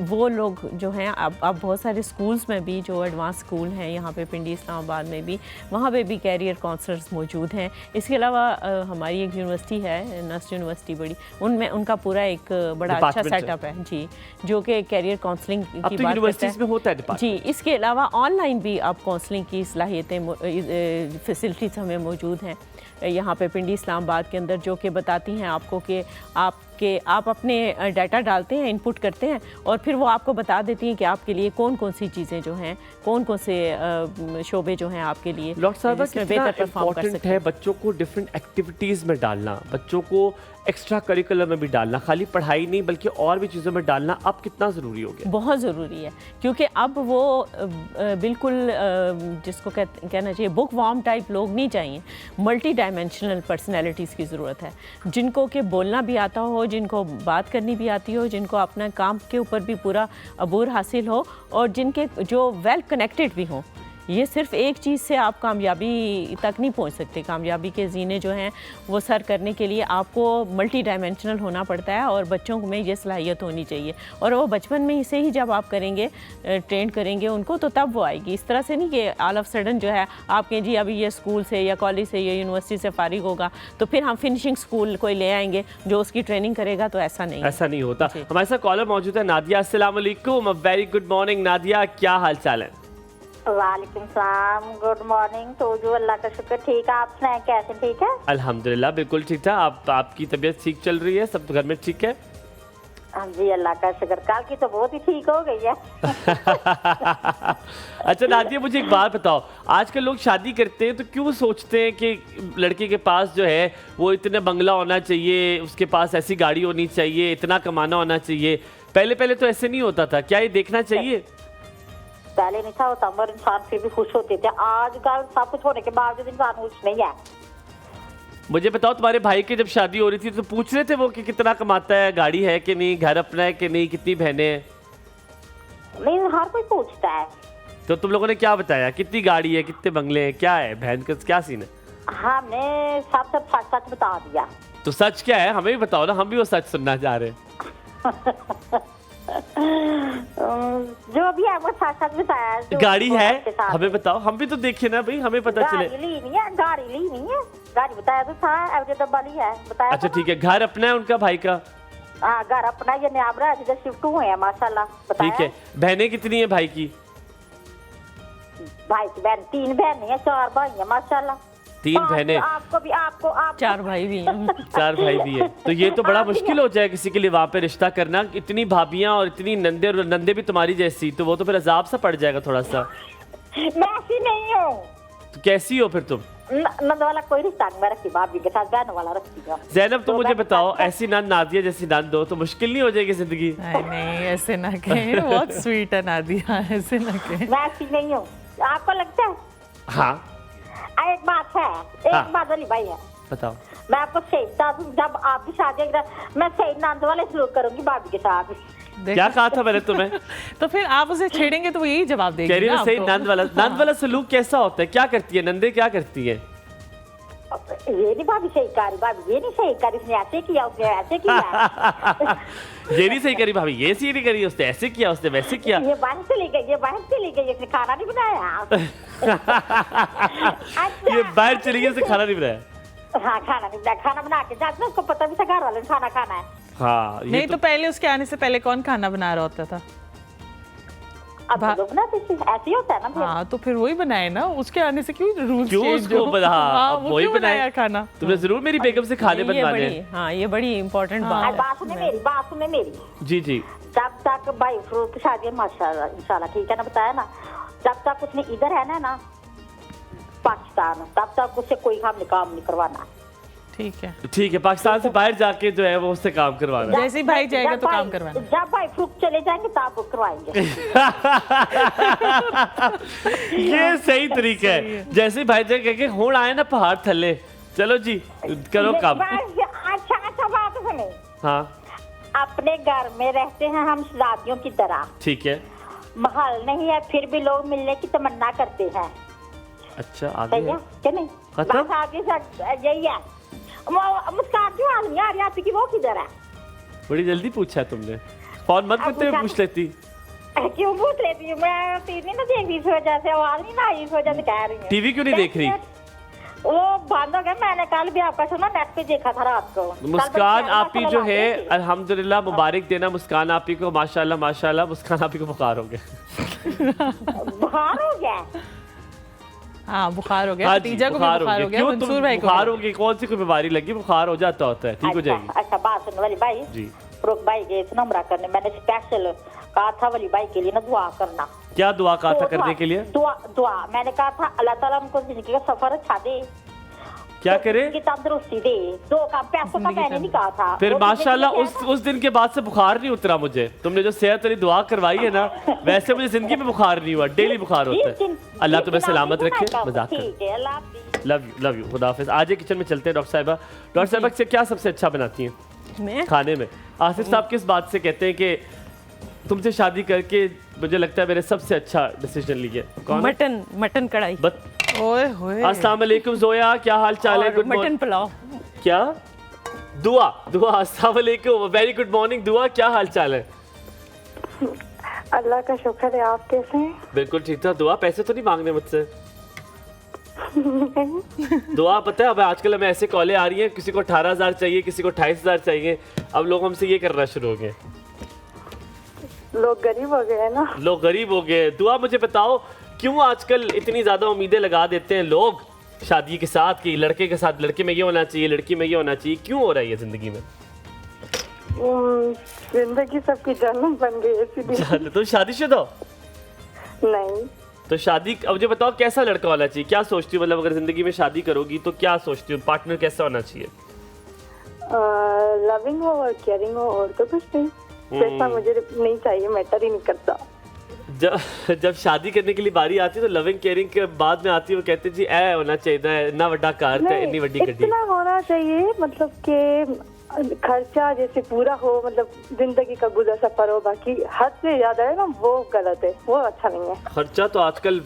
वो लोग जो हैं, अब बहुत सारे स्कूल्स में भी जो एडवांस स्कूल हैं यहाँ पे पिंडी इस्लामाबाद में भी, वहाँ पे भी कैरियर काउंसलर्स मौजूद हैं। इसके अलावा हमारी एक यूनिवर्सिटी है, नस्ट यूनिवर्सिटी बड़ी, उनमें उनका पूरा एक बड़ा अच्छा सेटअप है जी, जो कि कैरियर काउंसलिंग की बात करता है। में होता है जी। इसके अलावा ऑनलाइन भी अब काउंसलिंग की सलाहियतें फैसिलिटीज़ हमें मौजूद हैं यहाँ पे पिंडी इस्लामाबाद के अंदर, जो कि बताती हैं आपको कि आप कि आप अपने डाटा डालते हैं, इनपुट करते हैं और फिर वो आपको बता देती हैं कि आपके लिए कौन कौन सी चीज़ें जो हैं, कौन कौन से शोबे जो हैं आपके लिए डॉक्टर साहब जिसमें कितना बेहतर परफॉर्म कर इम्पोर्टेंट सकते है हैं। बच्चों को डिफरेंट एक्टिविटीज़ में डालना, बच्चों को एक्स्ट्रा करिकुलर में भी डालना, खाली पढ़ाई नहीं बल्कि और भी चीज़ों में डालना अब कितना ज़रूरी हो गया? बहुत ज़रूरी है क्योंकि अब वो बिल्कुल जिसको कहना चाहिए बुक वार्म टाइप लोग नहीं चाहिए, मल्टी डायमेंशनल पर्सनैलिटीज़ की ज़रूरत है, जिनको कि बोलना भी आता हो, जिनको बात करनी भी आती हो, जिनको अपना काम के ऊपर भी पूरा अबूर हासिल हो और जिनके जो वेल कनेक्टेड भी हों। ये सिर्फ एक चीज़ से आप कामयाबी तक नहीं पहुंच सकते। कामयाबी के ज़ीने जो हैं वो सर करने के लिए आपको मल्टी डायमेंशनल होना पड़ता है और बच्चों में ये सलाहियत होनी चाहिए और वो बचपन में से ही जब आप करेंगे, ट्रेन करेंगे उनको, तो तब वो आएगी। इस तरह से नहीं कि ऑल ऑफ सडन जो है आपके जी अभी ये स्कूल से या कॉलेज से या यूनिवर्सिटी से फारिग होगा तो फिर हम फिनिशिंग स्कूल कोई ले आएंगे जो उसकी ट्रेनिंग करेगा, तो ऐसा नहीं है। ऐसा नहीं होता। जी। हमारे साथ कॉलर मौजूद है नादिया। अस्सलाम वालेकुम, वेरी गुड मॉर्निंग नादिया, क्या हाल चाल है? वालेकुम सलाम, गुड मॉर्निंग। तो जो अल्लाह का शुक्र, ठीक है। आप सुनाएं, कैसे? ठीक है अल्हम्दुलिल्लाह, बिल्कुल ठीक था। आपकी तबीयत ठीक चल रही है? सब घर में ठीक है? हाँ जी, अल्लाह का शुक्र। कल की तो बहुत ही ठीक हो गई है। अच्छा नादिया, मुझे एक बात बताओ, आजकल लोग शादी करते हैं तो क्यों सोचते हैं कि लड़के के पास जो है वो इतना बंगला होना चाहिए, उसके पास ऐसी गाड़ी होनी चाहिए, इतना कमाना होना चाहिए? पहले पहले तो ऐसे नहीं होता था, क्या ये देखना चाहिए? पहले नहीं था होता, मगर इंसान फिर भी खुश होते थे। आजकल सब कुछ होने के बावजूद इंसान खुश नहीं है। मुझे बताओ, तुम्हारे भाई की जब शादी हो रही थी तो पूछ रहे थे वो कि कितना कमाता है, गाड़ी है कि नहीं, घर अपना है कि नहीं, कितनी बहनें हैं? नहीं, हर कोई पूछता है। तो तुम लोगों ने क्या बताया, कितनी गाड़ी है, कितने बंगले हैं, क्या है, बहन का क्या सीन है? हमने सब सब सच सच बता दिया। तो सच क्या है हमें भी बताओ ना, हम भी वो सच सुनना चाह रहे हैं। जो भी है वो सच सच बताया। जो गाड़ी वो है आपके साथ हमें बताओ, हम भी तो देखे ना भाई, हमें पता चले। गाड़ी ली नहीं है, गाड़ी ली नहीं है, गाड़ी बताया तो था, एवरेज डब्बा ली है, बताया अच्छा था ठीक है, घर अपना है उनका भाई का? ना। हाँ, घर अपना, ये न्याबरा है जिधर शिफ्ट हुए हैं, माशाल्लाह। बताया। ठीक है, बहनें कितनी है भाई की? भाई की बहन 3 बहनें हैं, 4 भाई हैं, माशाल्लाह। 3 बहनें, आपको भी, आपको 4 भाई भी हैं। 4 भाई भी है। तो ये तो बड़ा मुश्किल हो जाए किसी के लिए वहाँ पे रिश्ता करना, इतनी भाभियाँ और इतनी नंदे, और नंदे भी तुम्हारी जैसी, तो वो तो फिर अजाब सा पड़ जाएगा थोड़ा सा। मैं ऐसी नहीं हूँ। तो कैसी हो फिर तुम? नंद वाला कोई रिश्ता नहीं मैं रखती, भाभी के साथ बहन वाला रखती हूँ। जैनब, तो मुझे मैं- बताओ, ऐसी नंद नादिया जैसी नंद हो तो मुश्किल नहीं हो जाएगी जिंदगी? नहीं ऐसे ना कहें, बहुत स्वीट है नादिया, ऐसे ना कहें। मैं ऐसी नहीं हूँ, आपको लगता है? हाँ एक बात है, एक हाँ। बात वाली भाई है, बताओ। मैं आपको सही बता दूं, जब आपकी शादी होगी मैं सही नंद वाले सलूक करूंगी भाभी के साथ। क्या कहा था मैंने तुम्हें? तो फिर आप उसे छेड़ेंगे तो वो यही जवाब देगी कह रही ना हो सही, आपको। नंद वाला सलूक कैसा होता है, क्या करती है नंदे, क्या करती है? ये नहीं भाभी सही कारी, भाभी ये नहीं सही कारी, उसने ऐसे किया, उसने ऐसे किया। ये नहीं सही करी भाभी, ये सही नहीं करी, उसने ऐसे किया, उसने वैसे किया। ये बाहर चली गई, ये बाहर चली गई, इसने खाना नहीं बनाया। अच्छा। ये बाहर चली गई, उसे खाना नहीं बनाया। हाँ, खाना नहीं बनाया, खाना बना के जाते उसको पता भी था घर वाले ने खाना खाना है। हाँ ये नहीं तो पहले उसके आने से पहले कौन खाना बना रहा होता था? अब लोग बनाते थे, ऐसे ही होता है ना फिर। हाँ तो फिर वही बनाए ना, उसके आने से क्यों रूल्स क्यों चेंज उसको हो? बना? हाँ, अब वो वही क्यों बनाया बनाया खाना? तुमने जरूर मेरी बेगम से खाने ये बनवाने बड़ी, हैं। हाँ ये बड़ी इम्पोर्टेंट हाँ। बात है। बात सुने मेरी, बात सुने मेरी। जी जी। जब तक भाई फ्रूट की शादी है, माशाल्लाह इंशाल्लाह, ठीक है ना, बताया ना, जब तक उसने इधर है ना पाकिस्तान, तब तक उससे कोई काम नहीं करवाना। ठीक है, ठीक है, पाकिस्तान से बाहर जाके जो है वो उससे काम करवाना है। जैसे ही भाई जाएगा जब तो काम भाई- करवाना। जब भाई फ्रूट चले जाएंगे तब वो करवाएंगे। ये सही तरीका है, जैसे ही भाई जाके कहे होड़ आए ना पहाड़ थल्ले, चलो जी करो काम। अच्छा अच्छा, बात सुने, हाँ अपने घर में रहते हैं हम शादियों की तरह, ठीक है। महल नहीं है फिर भी लोग मिलने की तमन्ना करते हैं। अच्छा सही आगे है कि नहीं? खत्म? बस आगे से यही है। मुस्कान क्यों आ रही है? अरे आपकी वो किधर है? बड़ी जल्दी पूछा तुमने, फोन मत करते हुए पूछ लेती। क्यों पूछ लेती हूँ मैं? टीवी ना देख रही, इस वजह से आवाज नहीं ना आई, इस वजह से कह रही हूँ। टीवी क्यों नहीं देख रही? वो बंद हो गया, मैंने कल भी आपका सुना, नेट पे देखा था रात को। मुस्कान कल आपी जो है, अल्हम्दुलिल्लाह मुबारक देना मुस्कान आपी को, माशाल्लाह माशाल्लाह, मुस्कान आपी को बुखार हो गया। बुखार हो गया। हाँ बुखार हो गया, हाँ जी, भतीजा को भी बुखार हो गया, क्यों मंसूर तुम भाई को बुखार भी। हो गई? कौन सी कोई बीमारी लगी? बुखार हो जाता होता है, ठीक हो जाएगी। अच्छा बात सुन वली भाई जी। फरूक भाई गए थे ना उम्रा करने, मैंने स्पेशल कहा था वली भाई के लिए ना दुआ करना। क्या दुआ कहा था तो करने के लिए? दुआ मैंने कहा था अल्लाह ताला हमको जिंदगी का सफर अच्छा दे, क्या करे? की तंदुरुस्ती दे, दो का पैसों का मैंने नहीं कहा था। फिर वो माशाल्लाह जिंदगी में उस दिन के बाद से बुखार नहीं उतरा मुझे। तुमने जो सेहत वाली दुआ करवाई है ना, वैसे मुझे जिंदगी में बुखार नहीं हुआ, डेली बुखार होता है। अल्लाह तुम्हें सलामत रखे। मजाक कर, ठीक है, अल्लाह हाफिज़। लव यू, खुदा हाफिज। आज किचन में चलते हैं डॉक्टर साहिबा। डॉक्टर साहिबा से क्या सबसे अच्छा बनाती हैं मैं खाने में? आसिफ साहब किस बात से कहते हैं कि तुमसे शादी करके मुझे लगता है मैंने सबसे अच्छा डिसीजन लिया? कौन है? मटन कढ़ाई ओए होए। अस्सलाम वालेकुम जोया, क्या हाल चाल है? और गुड मटन मॉर्निंग। पुलाव। क्या दुआ? अस्सलाम वालेकुम, वेरी गुड मॉर्निंग। दुआ, क्या हाल चाल है? अल्लाह का शुक्र है, आप कैसे हैं? बिल्कुल ठीक था। दुआ पैसे तो नहीं मांगने मुझसे? दुआ पता है अब आजकल हमें ऐसे कॉलें आ रही हैं, किसी को 18,000 चाहिए, किसी को 28,000 चाहिए। अब लोग हमसे ये करना शुरू हो गए। लोग गरीब हो गए हैं ना। लोग गरीब हो गए। दुआ मुझे बताओ क्यों आजकल इतनी ज्यादा उम्मीदें लगा देते हैं लोग शादी के साथ कि लड़के के साथ लड़के में ये होना चाहिए, लड़की में ये होना चाहिए? क्यों हो रहा है ये जिंदगी में? जिंदगी सबकी जन्नत बन गई है इसीलिए। तुम शादीशुदा हो? नहीं, तो शादी अब मुझे बताओ कैसा लड़का होना चाहिए? क्या सोचती हो, मतलब अगर जिंदगी में शादी करोगी तो क्या सोचती हो पार्टनर कैसा होना चाहिए? लविंग हो और केयरिंग हो, और तो कुछ नहीं। पैसा मुझे नहीं चाहिए, मैटर ही नहीं करता। जब शादी करने के लिए बारी आती है तो लविंग केयरिंग के बाद में आती है, वो कहते हैं जी ऐ होना चाहिए, इतना बड़ा कार है, इतनी बड़ी गड्डी। इतना होना चाहिए मतलब कि खर्चा जैसे पूरा हो, मतलब जिंदगी का गुजर सफर हो। बाकी हद से ज्यादा है ना, वो गलत है, वो अच्छा नहीं है। खर्चा तो आजकल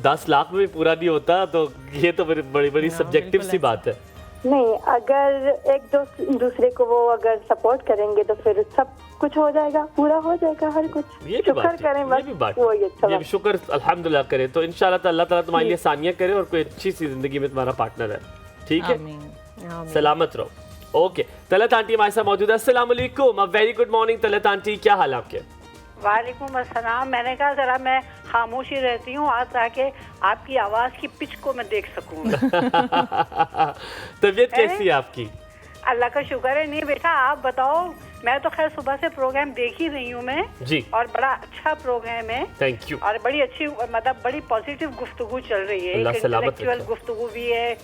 10 लाख में भी पूरा नहीं होता, तो ये तो बड़ी बड़ी सब्जेक्टिव सी बात है। नहीं, अगर एक दूसरे को वो अगर सपोर्ट करेंगे तो फिर सब कुछ हो जाएगा, पूरा हो जाएगा हर कुछ। ये भी शुक्र बात करें है, बस, ये भी बात वो ही अच्छा ये भी शुक्र अल्हम्दुलिल्लाह करे तो इंशाल्लाह ताला ताला तुम्हारे लिए आसानियां करे और कोई अच्छी सी जिंदगी में तुम्हारा पार्टनर है। ठीक है, आमीन। सलामत रहो। ओके, तलत आंटी हमारे साथ मौजूद है। अस्सलाम वालेकुम, very good morning Talat aunty, क्या हाल है आपके? वालेकुम अस्सलाम। मैंने कहा जरा मैं खामोशी रहती हूँ, आज ताकि आपकी आवाज़ की पिच को मैं देख सकूँ। तबीयत कैसी है आपकी? अल्लाह का शुक्र है। नहीं बेटा आप बताओ। मैं तो खैर सुबह से प्रोग्राम देख ही रही हूँ मैं जी, और बड़ा अच्छा प्रोग्राम है। Thank you. और बड़ी अच्छी मतलब बड़ी पॉजिटिव गुफ्तगू चल रही है, अल्लाह एक सलामत इंटेलेक्चुअल रखे। गुफ्तगू भी है।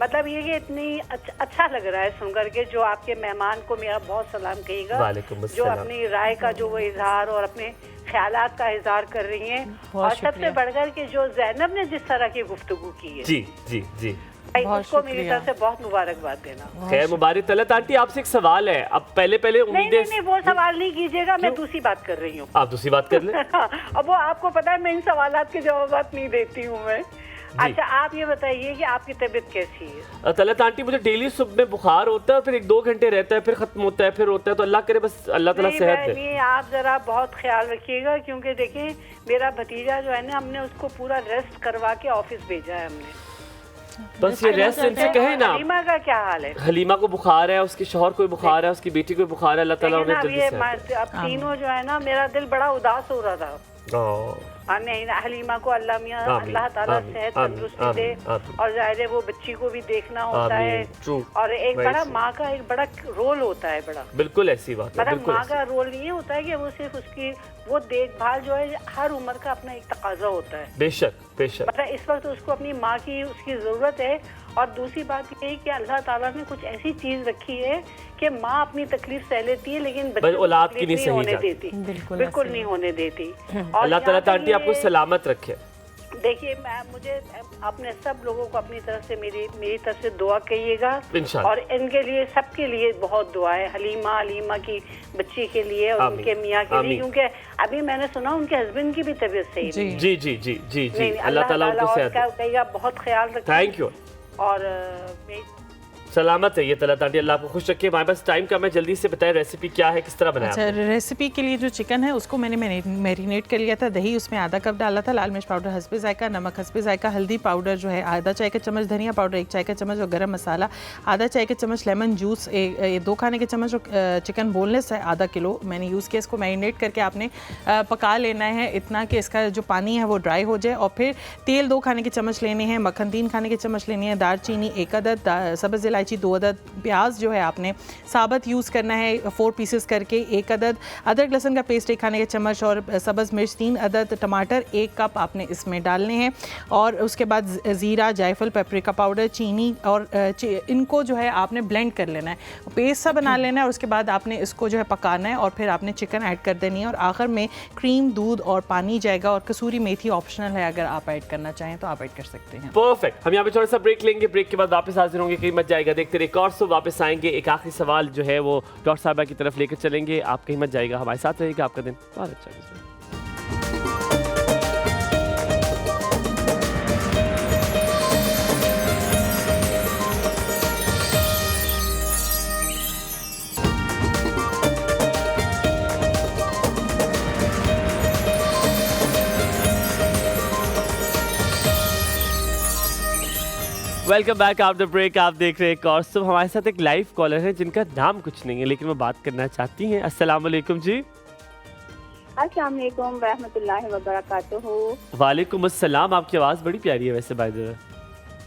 मतलब ये कि इतनी अच्छा लग रहा है सुनकर के। जो आपके मेहमान को मेरा बहुत सलाम कहिएगा, वालेकुम जो अस्सलाम। अपनी राय का जो वो इजहार और अपने ख्यालात का इजहार कर रही हैं। और सबसे बढ़कर के जो जैनब ने जिस तरह की गुफ्तगू की है, जी जी जी, भाई बहुत उसको मेरी शुक्रिया। तरफ से बहुत मुबारकबाद देना। खैर मुबारक। तलत आंटी आपसे एक सवाल है। अब पहले नहीं उम्मीदें नहीं नहीं, वो सवाल नहीं कीजिएगा, मैं दूसरी बात कर रही हूँ। आप दूसरी बात कर लें। अब वो आपको पता है मैं इन सवालात के जवाब नहीं देती हूँ मैं। अच्छा आप ये बताइए कि आपकी तबीयत कैसी है? तलत आंटी मुझे डेली सुबह में बुखार होता है, फिर 1-2 घंटे रहता है, फिर खत्म होता है, फिर होता है। तो अल्लाह करे बस अल्लाह ताला नहीं सेहत दे। बहनी, आप जरा बहुत ख्याल रखिएगा, क्योंकि देखिए मेरा भतीजा जो है ना, हमने उसको पूरा रेस्ट करवा के ऑफिस भेजा है हमने। बस ये रेस्ट इनसे कहे ना। हलीमा का क्या हाल है? हलीमा को बुखार है, उसके शौहर को बुखार है, उसकी बेटी को बुखार है। अल्लाह ताला देखिए उन्हें ना, जल्दी अब सेहत अब तीनों जो है ना, मेरा दिल बड़ा उदास हो रहा था। दे। ओह, नहीं ना, हलीमा को अल्लाह मियां आमीन, अल्लाह ताला आमीन, सेहत आमीन, तंदुरुस्ती दे। आमीन, आमीन। और जाहिर है वो बच्ची को भी देखना होता है। आमीन, true, और एक very बड़ा true। माँ का एक बड़ा रोल होता है बड़ा। बिल्कुल ऐसी बात है, मतलब बिल्कुल माँ ऐसी। का रोल ये होता है कि वो सिर्फ उसकी वो देखभाल जो है हर उम्र का अपना एक तकाजा होता है। बेशक बेशक। मतलब इस वक्त उसको अपनी माँ की उसकी ज़रूरत है। और दूसरी बात ये है कि अल्लाह ताला ने कुछ ऐसी चीज़ रखी है कि माँ अपनी तकलीफ सह लेती है, लेकिन बच्चे को औलाद की तकलीफ नहीं नहीं सही होने जाती। देती, बिल्कुल नहीं होने देती। और अल्लाह ताला यहाँ तक आंटी आपको ये- सलामत रखे। देखिए मुझे अपने सब लोगों को अपनी तरफ से मेरी तरफ से दुआ कहिएगा। इंशाल्लाह। और इनके लिए सबके लिए बहुत दुआ है, हलीमा की बच्ची के लिए और आमीन, उनके मियाँ के आमीन। लिए, क्योंकि अभी मैंने सुना उनके हस्बैंड की भी तबीयत सही नहीं है। जी जी जी जी जी, नहीं, अल्लाह ताला उनको और सेहत दे। कहिएगा बहुत ख्याल रखें। Thank you. और सलामत है ये तलत आंटी, अल्लाह आपको खुश रखे। हमारे पास टाइम कम है, जल्दी से बताएं रेसिपी क्या है, किस तरह बनाया अच्छा, आपने? रेसिपी के लिए जो चिकन है उसको मैंने मैरिनेट कर लिया था। दही उसमें आधा कप डाला था, लाल मिर्च पाउडर हस्बे जायका, नमक हस्बे जायका, हल्दी पाउडर जो है आधा चाय का चम्मच, धनिया पाउडर 1 चाय का चम्मच और गरम मसाला आधा चाय का चम्मच, लेमन जूस 2 खाने के चम्मच और चिकन बोनलेस है आधा किलो मैंने यूज़ किया। इसको मैरिनेट करके आपने पका लेना है इतना कि इसका जो पानी है वो ड्राई हो जाए। और फिर तेल 2 खाने के चम्मच लेने हैं, मक्खन 3 खाने के चम्मच लेनी है, दालचीनी 1 अदद, सब्ज़ इलायची 2 अदद, प्याज जो है आपने साबुत यूज़ करना है 4 पीसेस करके 1 अदद, अदरक लहसुन का पेस्ट 1 खाने के चम्मच और सब्ज़ मिर्च 3 अदद, टमाटर 1 कप आपने इसमें डालने हैं। और उसके बाद ज़ीरा, जायफल, पेपरिका पाउडर, चीनी और इनको जो है आपने ब्लेंड कर लेना है, पेस्ट सा बना लेना है। और उसके बाद आपने इसको जो है पकाना है और फिर आपने चिकन ऐड कर देनी है और आखिर में क्रीम, दूध और पानी जाएगा। और कसूरी मेथी ऑप्शनल है, अगर आप ऐड करना चाहें तो आप ऐड कर सकते हैं। परफेक्ट। हम यहाँ पे थोड़ा सा ब्रेक लेंगे, ब्रेक के बाद वापस हाजिर होंगे, कहीं मत जाएगा। देखते रहिए कोर्स, वापस आएंगे। एक आखिरी सवाल जो है वो डॉक्टर साहबा की तरफ लेकर चलेंगे, आप कहीं मत जाएगा, हमारे साथ रहेगा। आपका दिन बहुत अच्छा गुजरे। Welcome back after break. आप देख रहे हैं कोर्स। तो हमारे साथ एक लाइव कॉलर है जिनका नाम कुछ नहीं है लेकिन वो बात करना चाहती हैं। अस्सलाम वालेकुम जी। अस्सलाम वालेकुम रहमतुल्लाहि व बरकातुहू। वालेकुम अस्सलाम। आपकी आवाज़ बड़ी प्यारी है वैसे बाय द वे।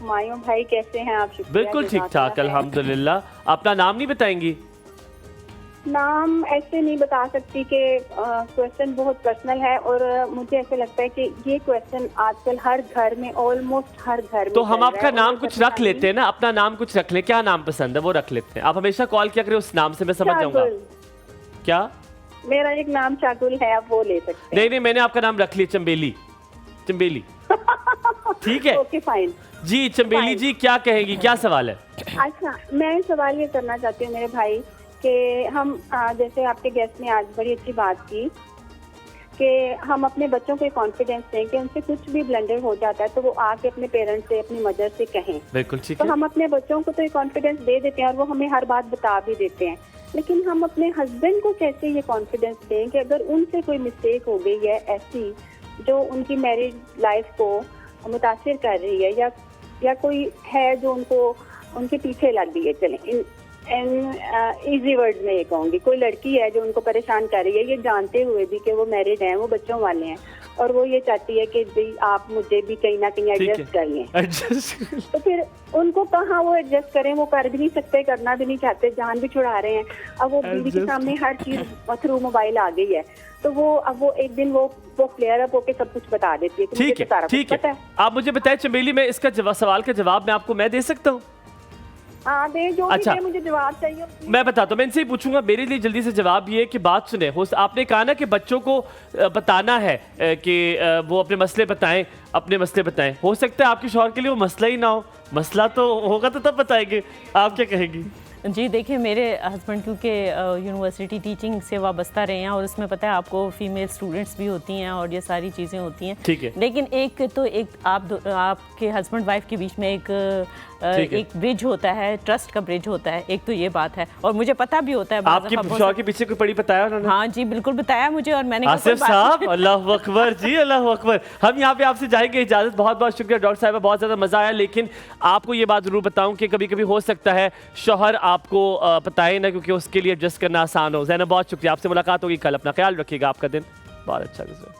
हुमायूं भाई कैसे हैं आप? शुक्रिया, बिल्कुल ठीक ठाक अल्हम्दुलिल्लाह। अपना नाम नहीं बताएंगी? नाम ऐसे नहीं बता सकती कि क्वेश्चन बहुत पर्सनल है और मुझे ऐसे लगता है कि ये क्वेश्चन आजकल हर घर में, ऑलमोस्ट हर घर में तो हम चल रहा आपका है। नाम और कुछ पता रख लेते हैं ना, अपना नाम कुछ रख लें। क्या नाम पसंद है वो रख लेते हैं। आप हमेशा कॉल किया करें उस नाम से, मैं समझ जाऊंगा। शागुल। क्या? मेरा एक नाम शागुल है, आप वो ले सकते नहीं नहीं, मैंने आपका नाम रख लिया, चंबेली। चंबेली ठीक है। ओके फाइन जी चंबेली जी, क्या कहेंगी, क्या सवाल है? अच्छा, मैं सवाल ये करना चाहती हूँ मेरे भाई कि हम जैसे आपके गेस्ट ने आज बड़ी अच्छी बात की कि हम अपने बच्चों को कॉन्फिडेंस दें कि उनसे कुछ भी ब्लंडर हो जाता है तो वो आके अपने पेरेंट्स से, अपनी मदर से कहें। बिल्कुल ठीक तो है। हम अपने बच्चों को तो ये कॉन्फिडेंस दे देते हैं और वो हमें हर बात बता भी देते हैं, लेकिन हम अपने हस्बैंड को कैसे ये कॉन्फिडेंस दें कि अगर उनसे कोई मिस्टेक हो गई है ऐसी जो उनकी मैरिज लाइफ को मुतासिर कर रही है या कोई है जो उनको उनके पीछे लग गई है, चलें इजी वर्ड में ये कहूँगी, कोई लड़की है जो उनको परेशान कर रही है ये जानते हुए भी कि वो मैरिड हैं, वो बच्चों वाले हैं और वो ये चाहती है कि भाई आप मुझे भी कहीं ना कहीं एडजस्ट कर लें। तो फिर उनको कहाँ वो एडजस्ट करें, वो कर भी नहीं सकते, करना भी नहीं चाहते, जान भी छुड़ा रहे हैं। अब वो बीवी के सामने हर चीज थ्रू मोबाइल आ गई है तो वो एक दिन वो क्लियर अप होके सब कुछ बता देती है। ठीक है ठीक है। आप मुझे बताएं चंबेली, में इसका सवाल का जवाब मैं आपको मैं दे सकता हूँ? हाँ दे, जो अच्छा, भी मुझे जवाब चाहिए मैं बताता हूँ। मैं इनसे ही पूछूंगा, मेरे लिए जल्दी से जवाब ये कि बात सुने। आपने कहा ना कि बच्चों को बताना है कि वो अपने मसले बताएं। हो सकता है आपके शौहर के लिए वो मसला ही ना हो, मसला तो होगा तो तब बताएंगे। आप क्या कहेंगी? जी देखिए, मेरे हस्बैंड क्योंकि यूनिवर्सिटी टीचिंग से वाबस्ता रहे हैं और उसमें पता है आपको फीमेल स्टूडेंट्स भी होती हैं और ये सारी चीज़ें होती हैं। ठीक है। लेकिन आपके हस्बैंड वाइफ के बीच में एक ब्रिज होता है, ट्रस्ट का ब्रिज होता है। एक तो ये बात है और मुझे पता भी होता है। आपके शौहर के पीछे कोई पड़ी बताया उन्होंने? हाँ जी बिल्कुल बताया मुझे और मैंने आसिफ साहब, अल्लाह अकबर जी, अल्लाह अकबर। हम यहाँ पे आपसे जाएंगे, इजाजत। बहुत बहुत शुक्रिया डॉक्टर साहब, बहुत ज़्यादा मज़ा आया। लेकिन आपको ये बात ज़रूर बताऊँ कि कभी कभी हो सकता है शौहर आपको बताए ना, क्योंकि उसके लिए एडजस्ट करना आसान हो। ज़ैनब बहुत शुक्रिया, आपसे मुलाकात होगी कल। अपना ख्याल रखिएगा, आपका दिन बहुत अच्छा गुजरे।